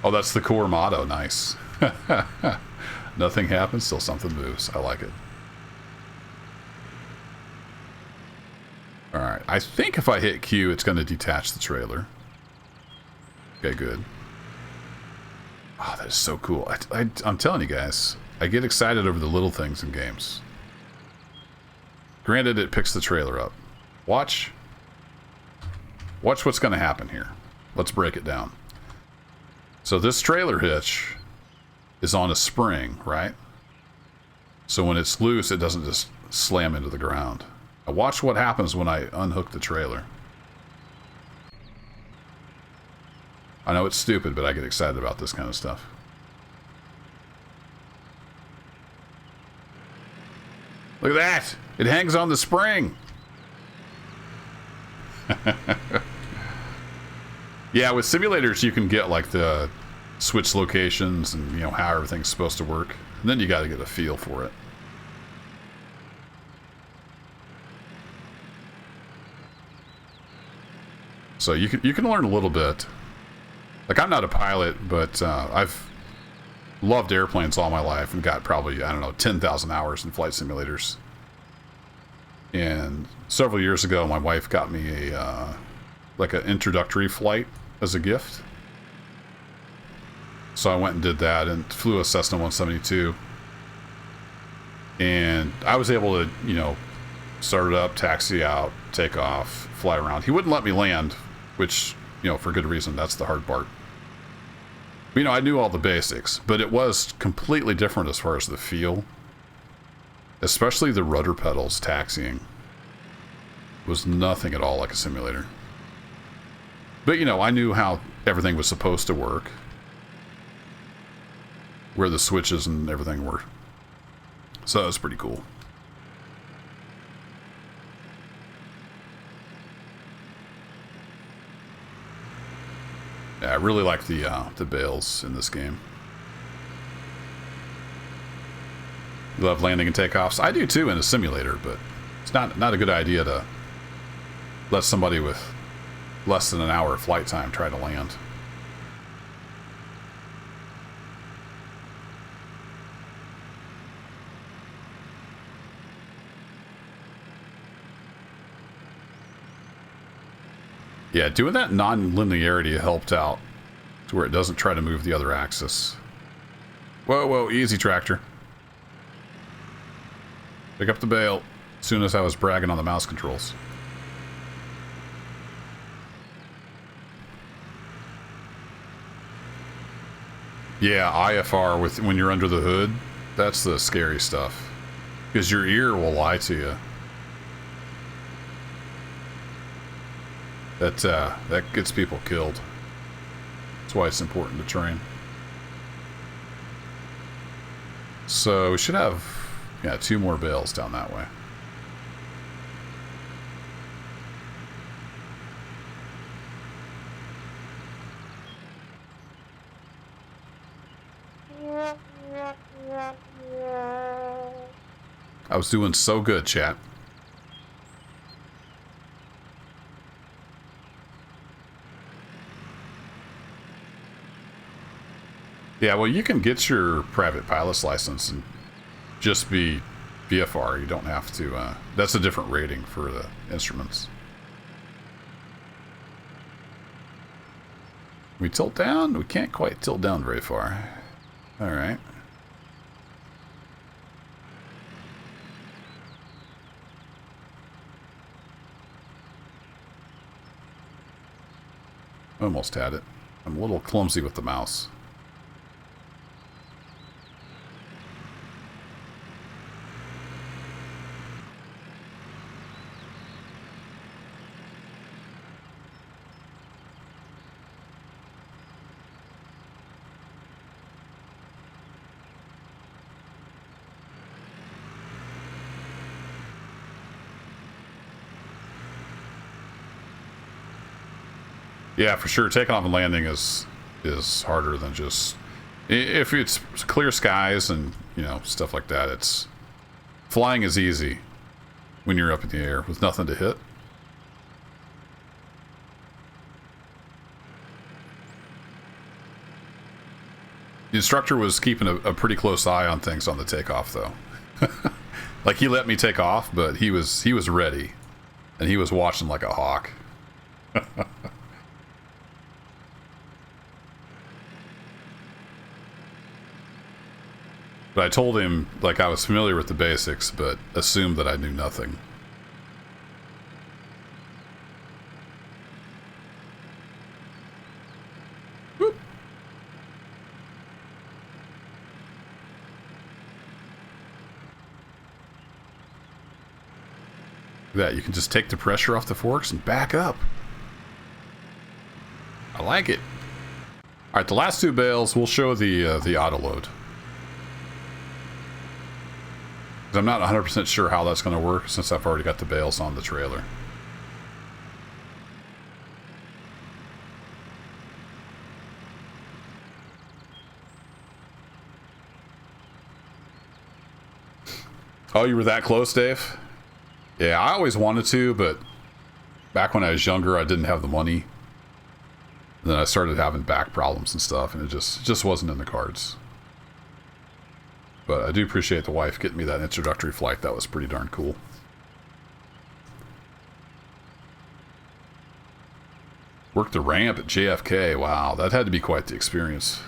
Oh, that's the core motto. Nice. Nothing happens till something moves. I like it. Alright, I think if I hit Q, it's going to detach the trailer. Okay, good. Oh, that is so cool. I'm telling you guys, I get excited over the little things in games. Granted, it picks the trailer up. Watch what's going to happen here. Let's break it down. So this trailer hitch is on a spring, right? So when it's loose, it doesn't just slam into the ground. Now watch what happens when I unhook the trailer. I know it's stupid, but I get excited about this kind of stuff. Look at that! It hangs on the spring! Yeah, with simulators you can get like the switch locations and, you know, how everything's supposed to work. And then you got to get a feel for it. So you can learn a little bit. Like, I'm not a pilot, but I've loved airplanes all my life and got probably, I don't know, 10,000 hours in flight simulators. And several years ago, my wife got me a like an introductory flight as a gift. So I went and did that and flew a Cessna 172. And I was able to, you know, start it up, taxi out, take off, fly around. He wouldn't let me land, which, you know, for good reason. That's the hard part. But, you know, I knew all the basics, but it was completely different as far as the feel. Especially the rudder pedals taxiing. It was nothing at all like a simulator. But, you know, I knew how everything was supposed to work. Where the switches and everything were. So that was pretty cool. Yeah, I really like the bails in this game. You love landing and takeoffs. I do too in a simulator, but it's not a good idea to let somebody with less than an hour of flight time try to land. Yeah, doing that non-linearity helped out to where it doesn't try to move the other axis. Whoa, easy tractor. Pick up the bail as soon as I was bragging on the mouse controls. Yeah, IFR with when you're under the hood, that's the scary stuff. Because your ear will lie to you. That gets people killed. That's why it's important to train. So we should have, yeah, 2 more bails down that way. I was doing so good, chat. Yeah, well, you can get your private pilot's license and just be VFR. You don't have to, that's a different rating for the instruments. We tilt down? We can't quite tilt down very far. Alright. Almost had it. I'm a little clumsy with the mouse. Yeah, for sure. Taking off and landing is harder than just... If it's clear skies and, you know, stuff like that, it's... Flying is easy when you're up in the air with nothing to hit. The instructor was keeping a pretty close eye on things on the takeoff, though. Like, he let me take off, but he was ready. And he was watching like a hawk. But I told him, like, I was familiar with the basics, but assumed that I knew nothing. Whoop. That you can just take the pressure off the forks and back up. I like it. All right, the last 2 bales, we'll show the auto load. I'm not 100% sure how that's going to work since I've already got the bales on the trailer. Oh, you were that close, Dave? Yeah, I always wanted to, but back when I was younger, I didn't have the money. And then I started having back problems and stuff, and it just wasn't in the cards. But I do appreciate the wife getting me that introductory flight. That was pretty darn cool. Worked the ramp at JFK. Wow, that had to be quite the experience.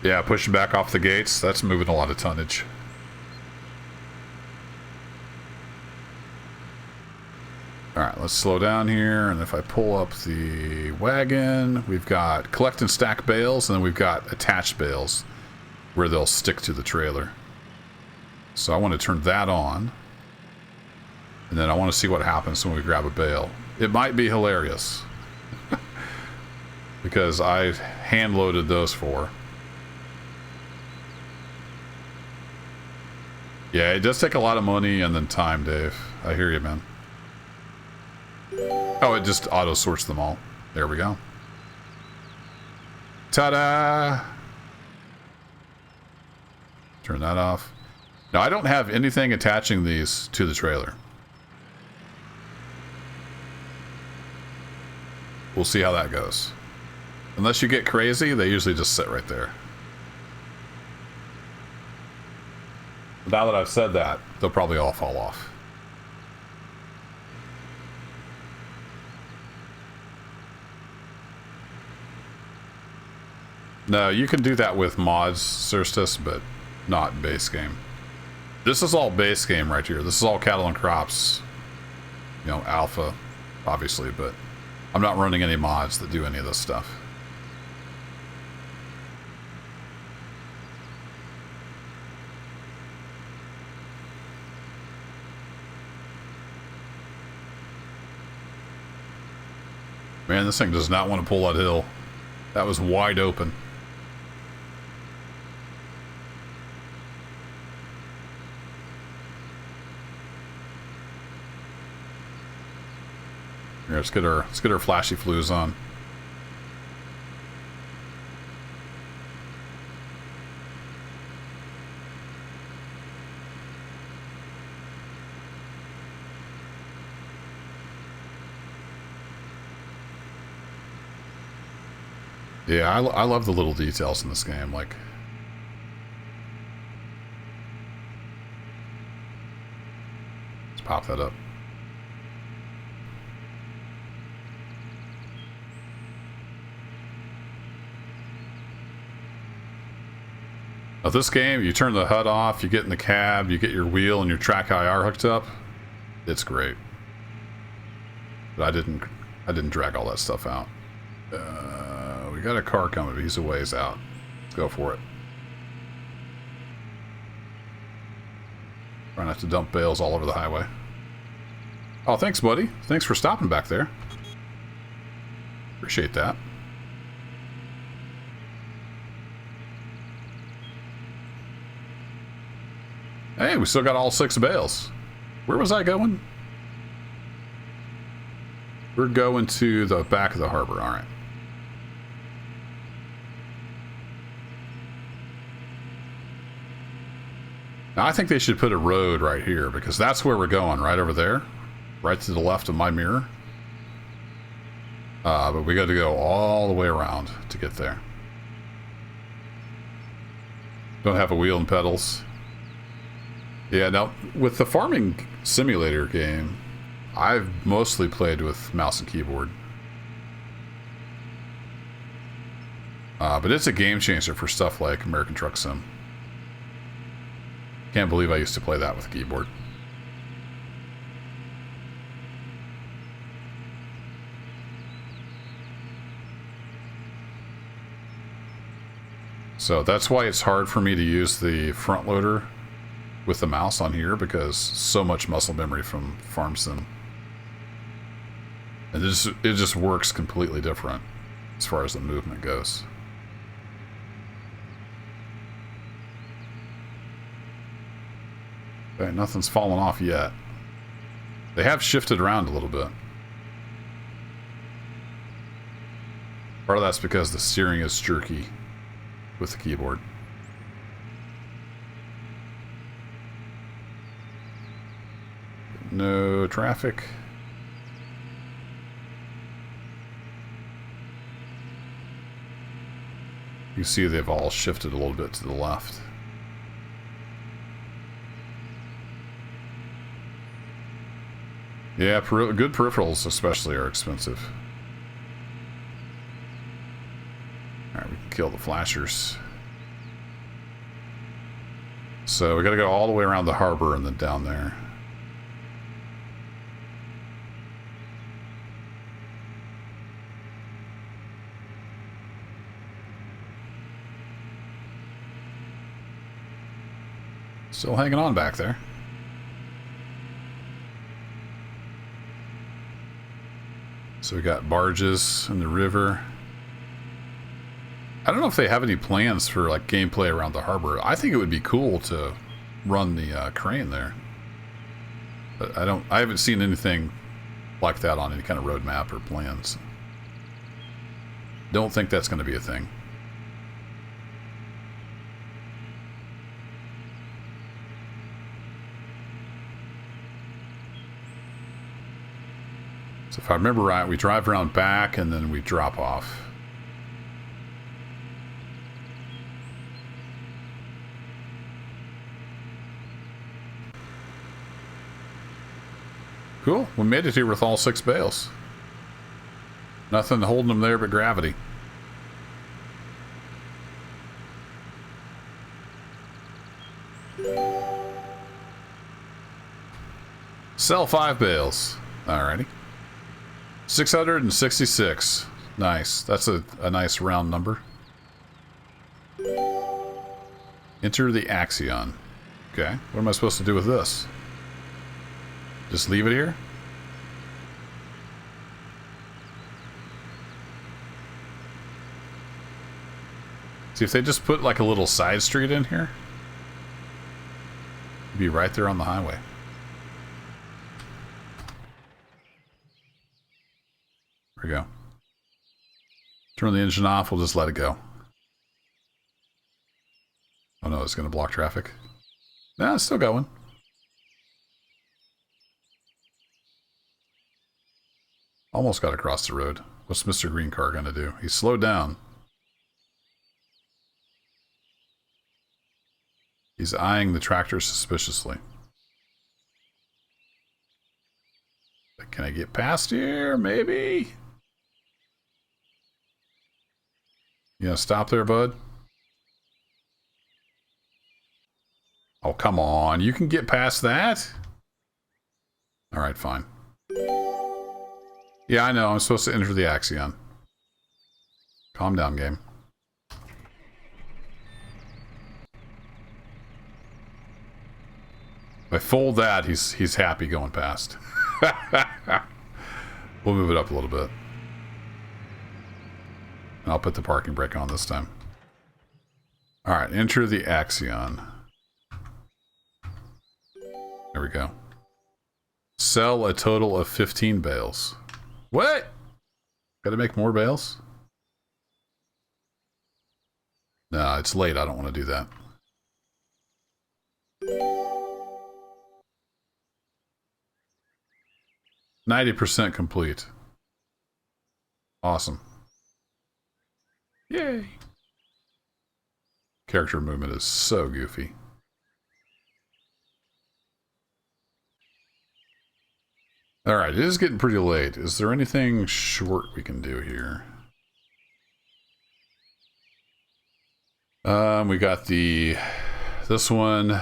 Yeah, pushing back off the gates. That's moving a lot of tonnage. Alright, let's slow down here, and if I pull up the wagon, we've got collect and stack bales, and then we've got attached bales where they'll stick to the trailer. So I want to turn that on, and then I want to see what happens when we grab a bale. It might be hilarious, because I hand-loaded those 4. Yeah, it does take a lot of money and then time, Dave. I hear you, man. Oh, it just auto-sorts them all. There we go. Ta-da! Turn that off. Now, I don't have anything attaching these to the trailer. We'll see how that goes. Unless you get crazy, they usually just sit right there. Now that I've said that, they'll probably all fall off. No, you can do that with mods, Cerstus, but not base game. This is all base game right here. This is all cattle and crops. You know, alpha, obviously, but I'm not running any mods that do any of this stuff. Man, this thing does not want to pull that hill. That was wide open. Here, let's get our flashy flues on. Yeah, I love the little details in this game. Like, let's pop that up. Now this game, you turn the HUD off, you get in the cab, you get your wheel and your track IR hooked up. It's great. But I didn't drag all that stuff out. We got a car coming, but he's a ways out. Let's go for it. Try not to dump bales all over the highway. Oh, thanks, buddy. Thanks for stopping back there. Appreciate that. Hey, we still got all 6 bales. Where was I going? We're going to the back of the harbor. All right. Now, I think they should put a road right here because that's where we're going, right over there. Right to the left of my mirror. But we got to go all the way around to get there. Don't have a wheel and pedals. Yeah, now, with the farming simulator game, I've mostly played with mouse and keyboard. But it's a game changer for stuff like American Truck Sim. Can't believe I used to play that with a keyboard. So that's why it's hard for me to use the front loader with the mouse on here, because so much muscle memory from Farm Sim. And it just works completely different as far as the movement goes. Okay, nothing's fallen off yet. They have shifted around a little bit. Part of that's because the steering is jerky with the keyboard. No traffic. You see they've all shifted a little bit to the left. Yeah, good peripherals especially are expensive. Alright, we can kill the flashers. So we gotta go all the way around the harbor and then down there. Still hanging on back there. So we got barges in the river. I don't know if they have any plans for like gameplay around the harbor. I think it would be cool to run the crane there, but I haven't seen anything like that on any kind of roadmap or plans. Don't think that's going to be a thing. So if I remember right, we drive around back and then we drop off. Cool. We made it here with all 6 bales. Nothing holding them there but gravity. Sell 5 bales. Alrighty. 666. Nice. That's a nice round number. Enter the Axion. Okay. What am I supposed to do with this? Just leave it here? See, if they just put like a little side street in here, it'd be right there on the highway. There we go. Turn the engine off, we'll just let it go. Oh no, it's going to block traffic. Nah, it's still going. Almost got across the road. What's Mr. Green Car going to do? He slowed down. He's eyeing the tractor suspiciously. Can I get past here? Maybe? You gonna stop there, bud? Oh, come on. You can get past that? Alright, fine. Yeah, I know. I'm supposed to enter the Axion. Calm down, game. If I fold that, he's happy going past. We'll move it up a little bit. And I'll put the parking brake on this time. Alright, enter the Axion. There we go. Sell a total of 15 bales. What? Gotta make more bales? Nah, it's late. I don't want to do that. %90 complete. Awesome. Yay. Character movement is so goofy. Alright, it is getting pretty late. Is there anything short we can do here? We got this one.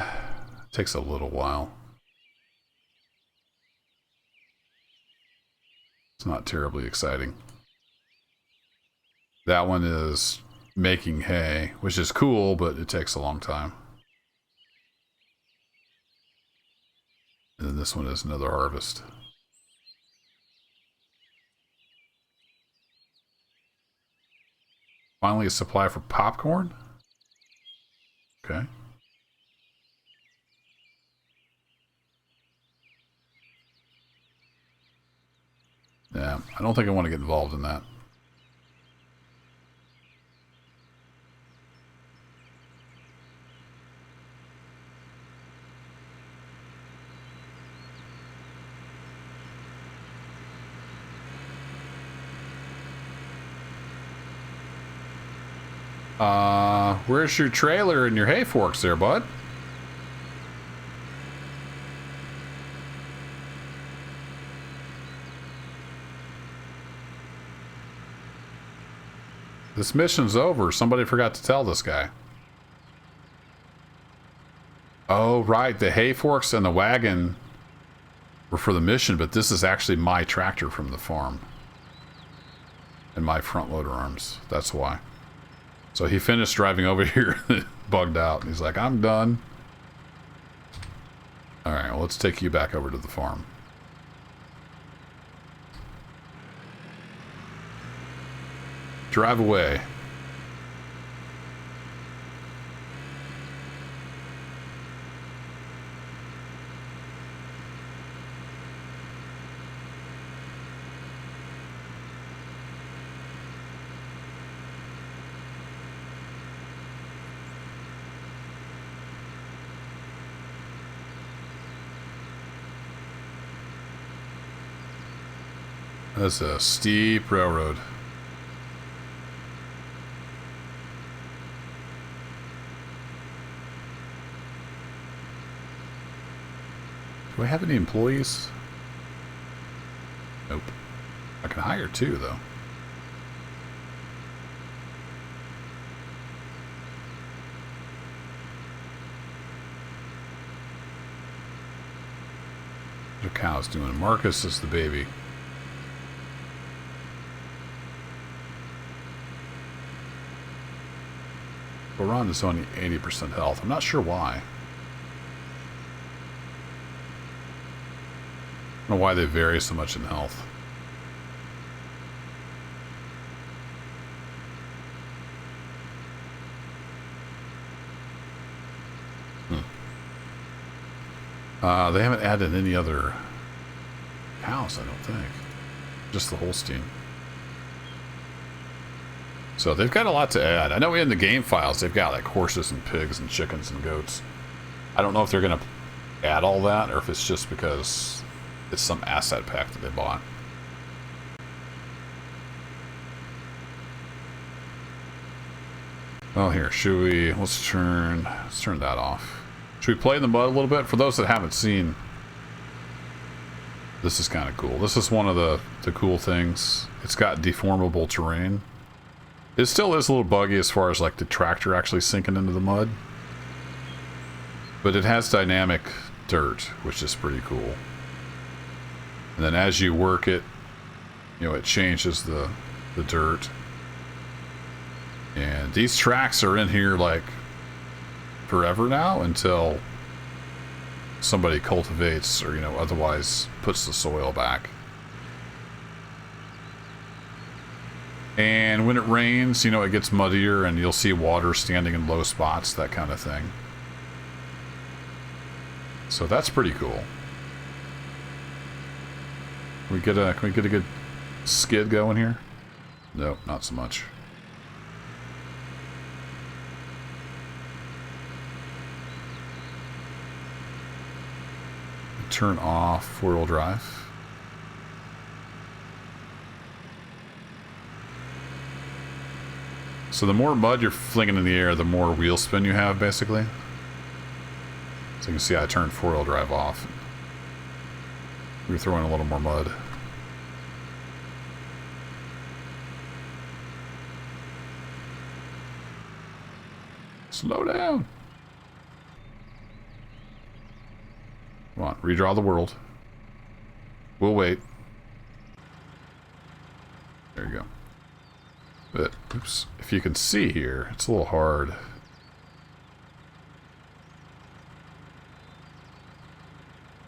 Takes a little while. It's not terribly exciting. That one is making hay, which is cool, but it takes a long time. And then this one is another harvest. Finally a supply for popcorn? Okay. Yeah, I don't think I want to get involved in that. Where's your trailer and your hay forks there, bud? This mission's over. Somebody forgot to tell this guy. Oh, right. The hay forks and the wagon were for the mission, but this is actually my tractor from the farm. And my front loader arms. That's why. So he finished driving over here and bugged out. He's like, I'm done. Alright, well, let's take you back over to the farm. Drive away. That's a steep railroad. Do I have any employees? Nope. I can hire two, though. What are cows doing? Marcus is the baby. Ron is only 80% health. I'm not sure why. I don't know why they vary so much in health. They haven't added any other cows, I don't think. Just the Holstein. So they've got a lot to add. I know in the game files they've got like horses and pigs and chickens and goats. I don't know if they're going to add all that or if it's just because it's some asset pack that they bought. Well, here, should we... Let's turn that off. Should we play in the mud a little bit? For those that haven't seen, this is kind of cool. This is one of the cool things. It's got deformable terrain. It still is a little buggy as far as like the tractor actually sinking into the mud. But it has dynamic dirt, which is pretty cool. And then as you work it, you know, it changes the dirt. And these tracks are in here like forever now until somebody cultivates or, you know, otherwise puts the soil back. And when it rains, you know, it gets muddier and you'll see water standing in low spots, that kind of thing. So that's pretty cool. Can we get a good skid going here? Nope, not so much. Turn off four-wheel drive. So the more mud you're flinging in the air, the more wheel spin you have, basically. So you can see I turned four-wheel drive off. We throw in a little more mud. Slow down. Come on, redraw the world. We'll wait. There you go. But, oops, if you can see here, it's a little hard.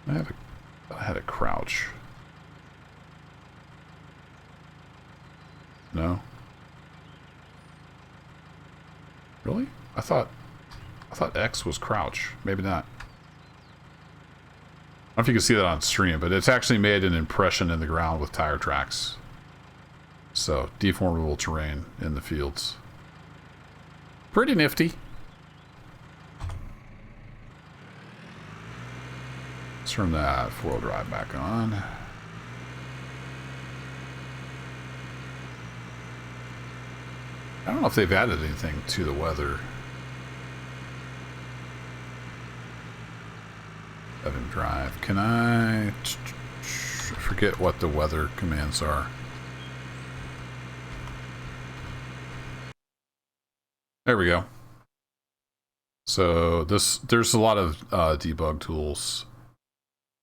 I had a crouch. No? Really? I thought X was crouch. Maybe not. I don't know if you can see that on stream, but it's actually made an impression in the ground with tire tracks. So, deformable terrain in the fields. Pretty nifty. Let's turn that four-wheel drive back on. I don't know if they've added anything to the weather. Evan Drive. Can I forget what the weather commands are? There we go. So there's a lot of debug tools.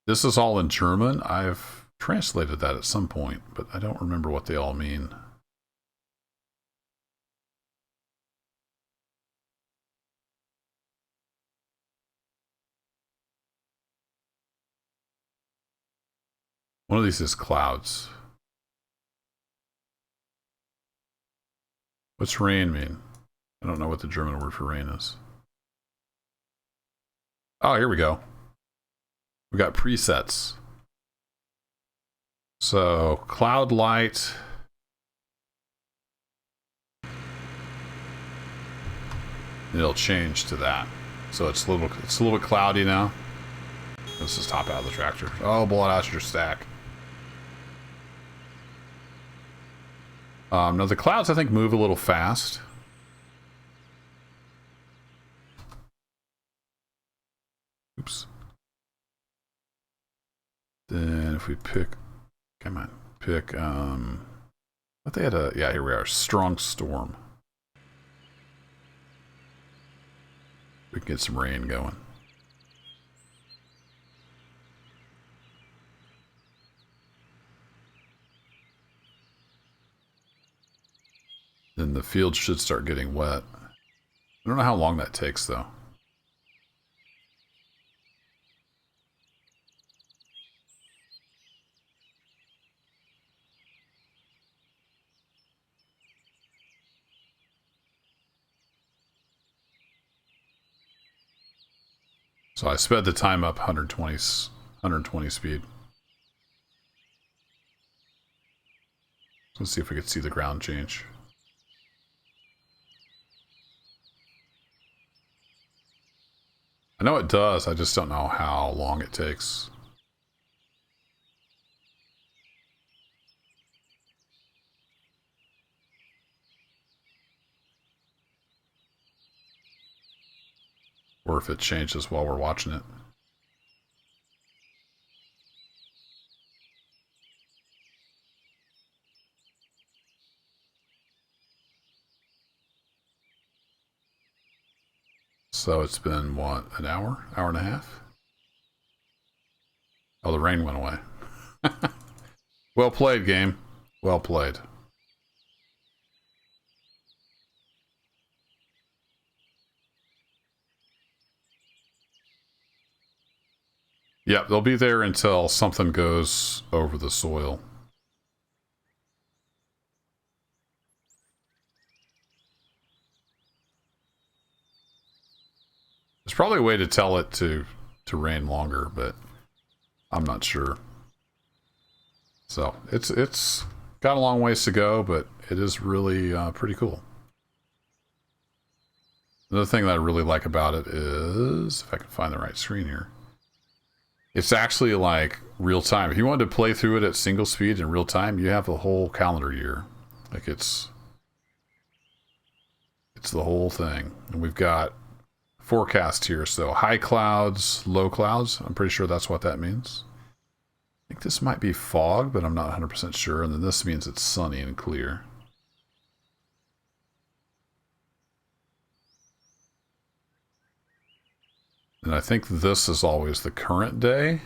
This is all in German. I've translated that at some point, but I don't remember what they all mean. One of these is clouds. What's rain mean? I don't know what the German word for rain is. Oh, here we go. We got presets. So, cloud light. It'll change to that. So it's a little bit cloudy now. This is top out of the tractor. Oh, blow it out your stack. Now the clouds I think move a little fast. Oops. Then if we pick, come on, pick, what they had a, yeah, here we are, strong storm. We can get some rain going. Then the field should start getting wet. I don't know how long that takes though. So I sped the time up 120 speed. Let's see if we can see the ground change. I know it does, I just don't know how long it takes. Or if it changes while we're watching it. So it's been, what, an hour? Hour and a half? Oh, the rain went away. Well played, game. Well played. Yep, they'll be there until something goes over the soil. There's probably a way to tell it to rain longer, but I'm not sure. So it's got a long ways to go, but it is really pretty cool. Another thing that I really like about it is, if I can find the right screen here, it's actually like real time. If you wanted to play through it at single speed in real time, you have the whole calendar year. Like it's the whole thing. And we've got forecast here. So high clouds, low clouds. I'm pretty sure that's what that means. I think this might be fog, but I'm not 100% sure. And then this means it's sunny and clear. And I think this is always the current day.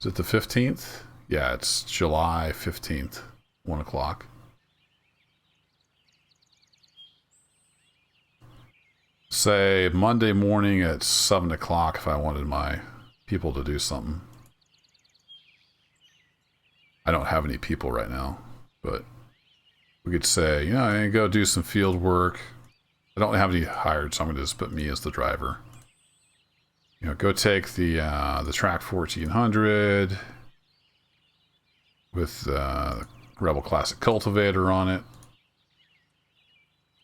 Is it the 15th? Yeah, it's July 15th, 1 o'clock. Say Monday morning at 7 o'clock if I wanted my people to do something. I don't have any people right now, but we could say, you know, I'm going to go do some field work. I don't have any hired, so I'm going to just put me as the driver. You know, go take the track 1400 with the Rebel Classic Cultivator on it.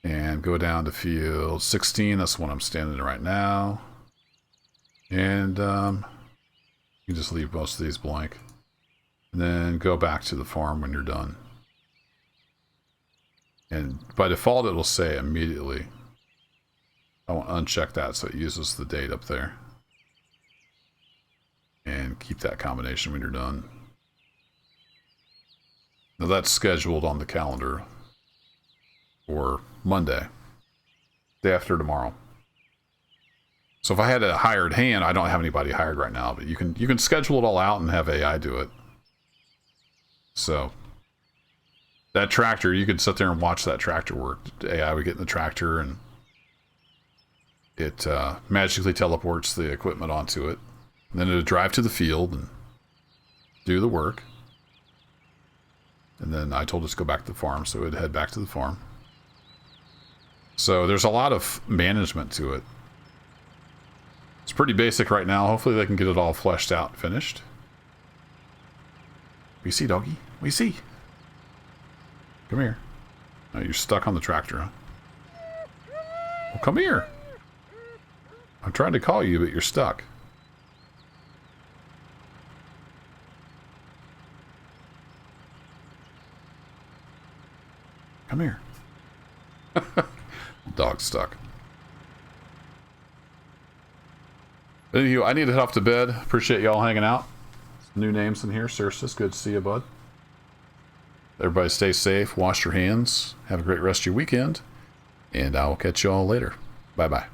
And go down to field 16. That's the one I'm standing in right now. And you just leave most of these blank. And then go back to the farm when you're done. And by default, it'll say immediately. I want to uncheck that so it uses the date up there. And keep that combination when you're done. Now that's scheduled on the calendar for Monday, day after tomorrow. So if I had a hired hand, I don't have anybody hired right now, but you can schedule it all out and have AI do it. So that tractor, you could sit there and watch that tractor work. AI would get in the tractor and it magically teleports the equipment onto it. And then it would drive to the field and do the work. And then I told it to go back to the farm, so it would head back to the farm. So there's a lot of management to it. It's pretty basic right now. Hopefully they can get it all fleshed out and finished. What you see, doggy? What you see? Come here. Oh, you're stuck on the tractor, huh? Well, come here. I'm trying to call you, but you're stuck. Come here. Dog's stuck. Anywho, I need to head off to bed. Appreciate y'all hanging out. New names in here. Circe, good to see you, bud. Everybody stay safe. Wash your hands. Have a great rest of your weekend. And I'll catch y'all later. Bye-bye.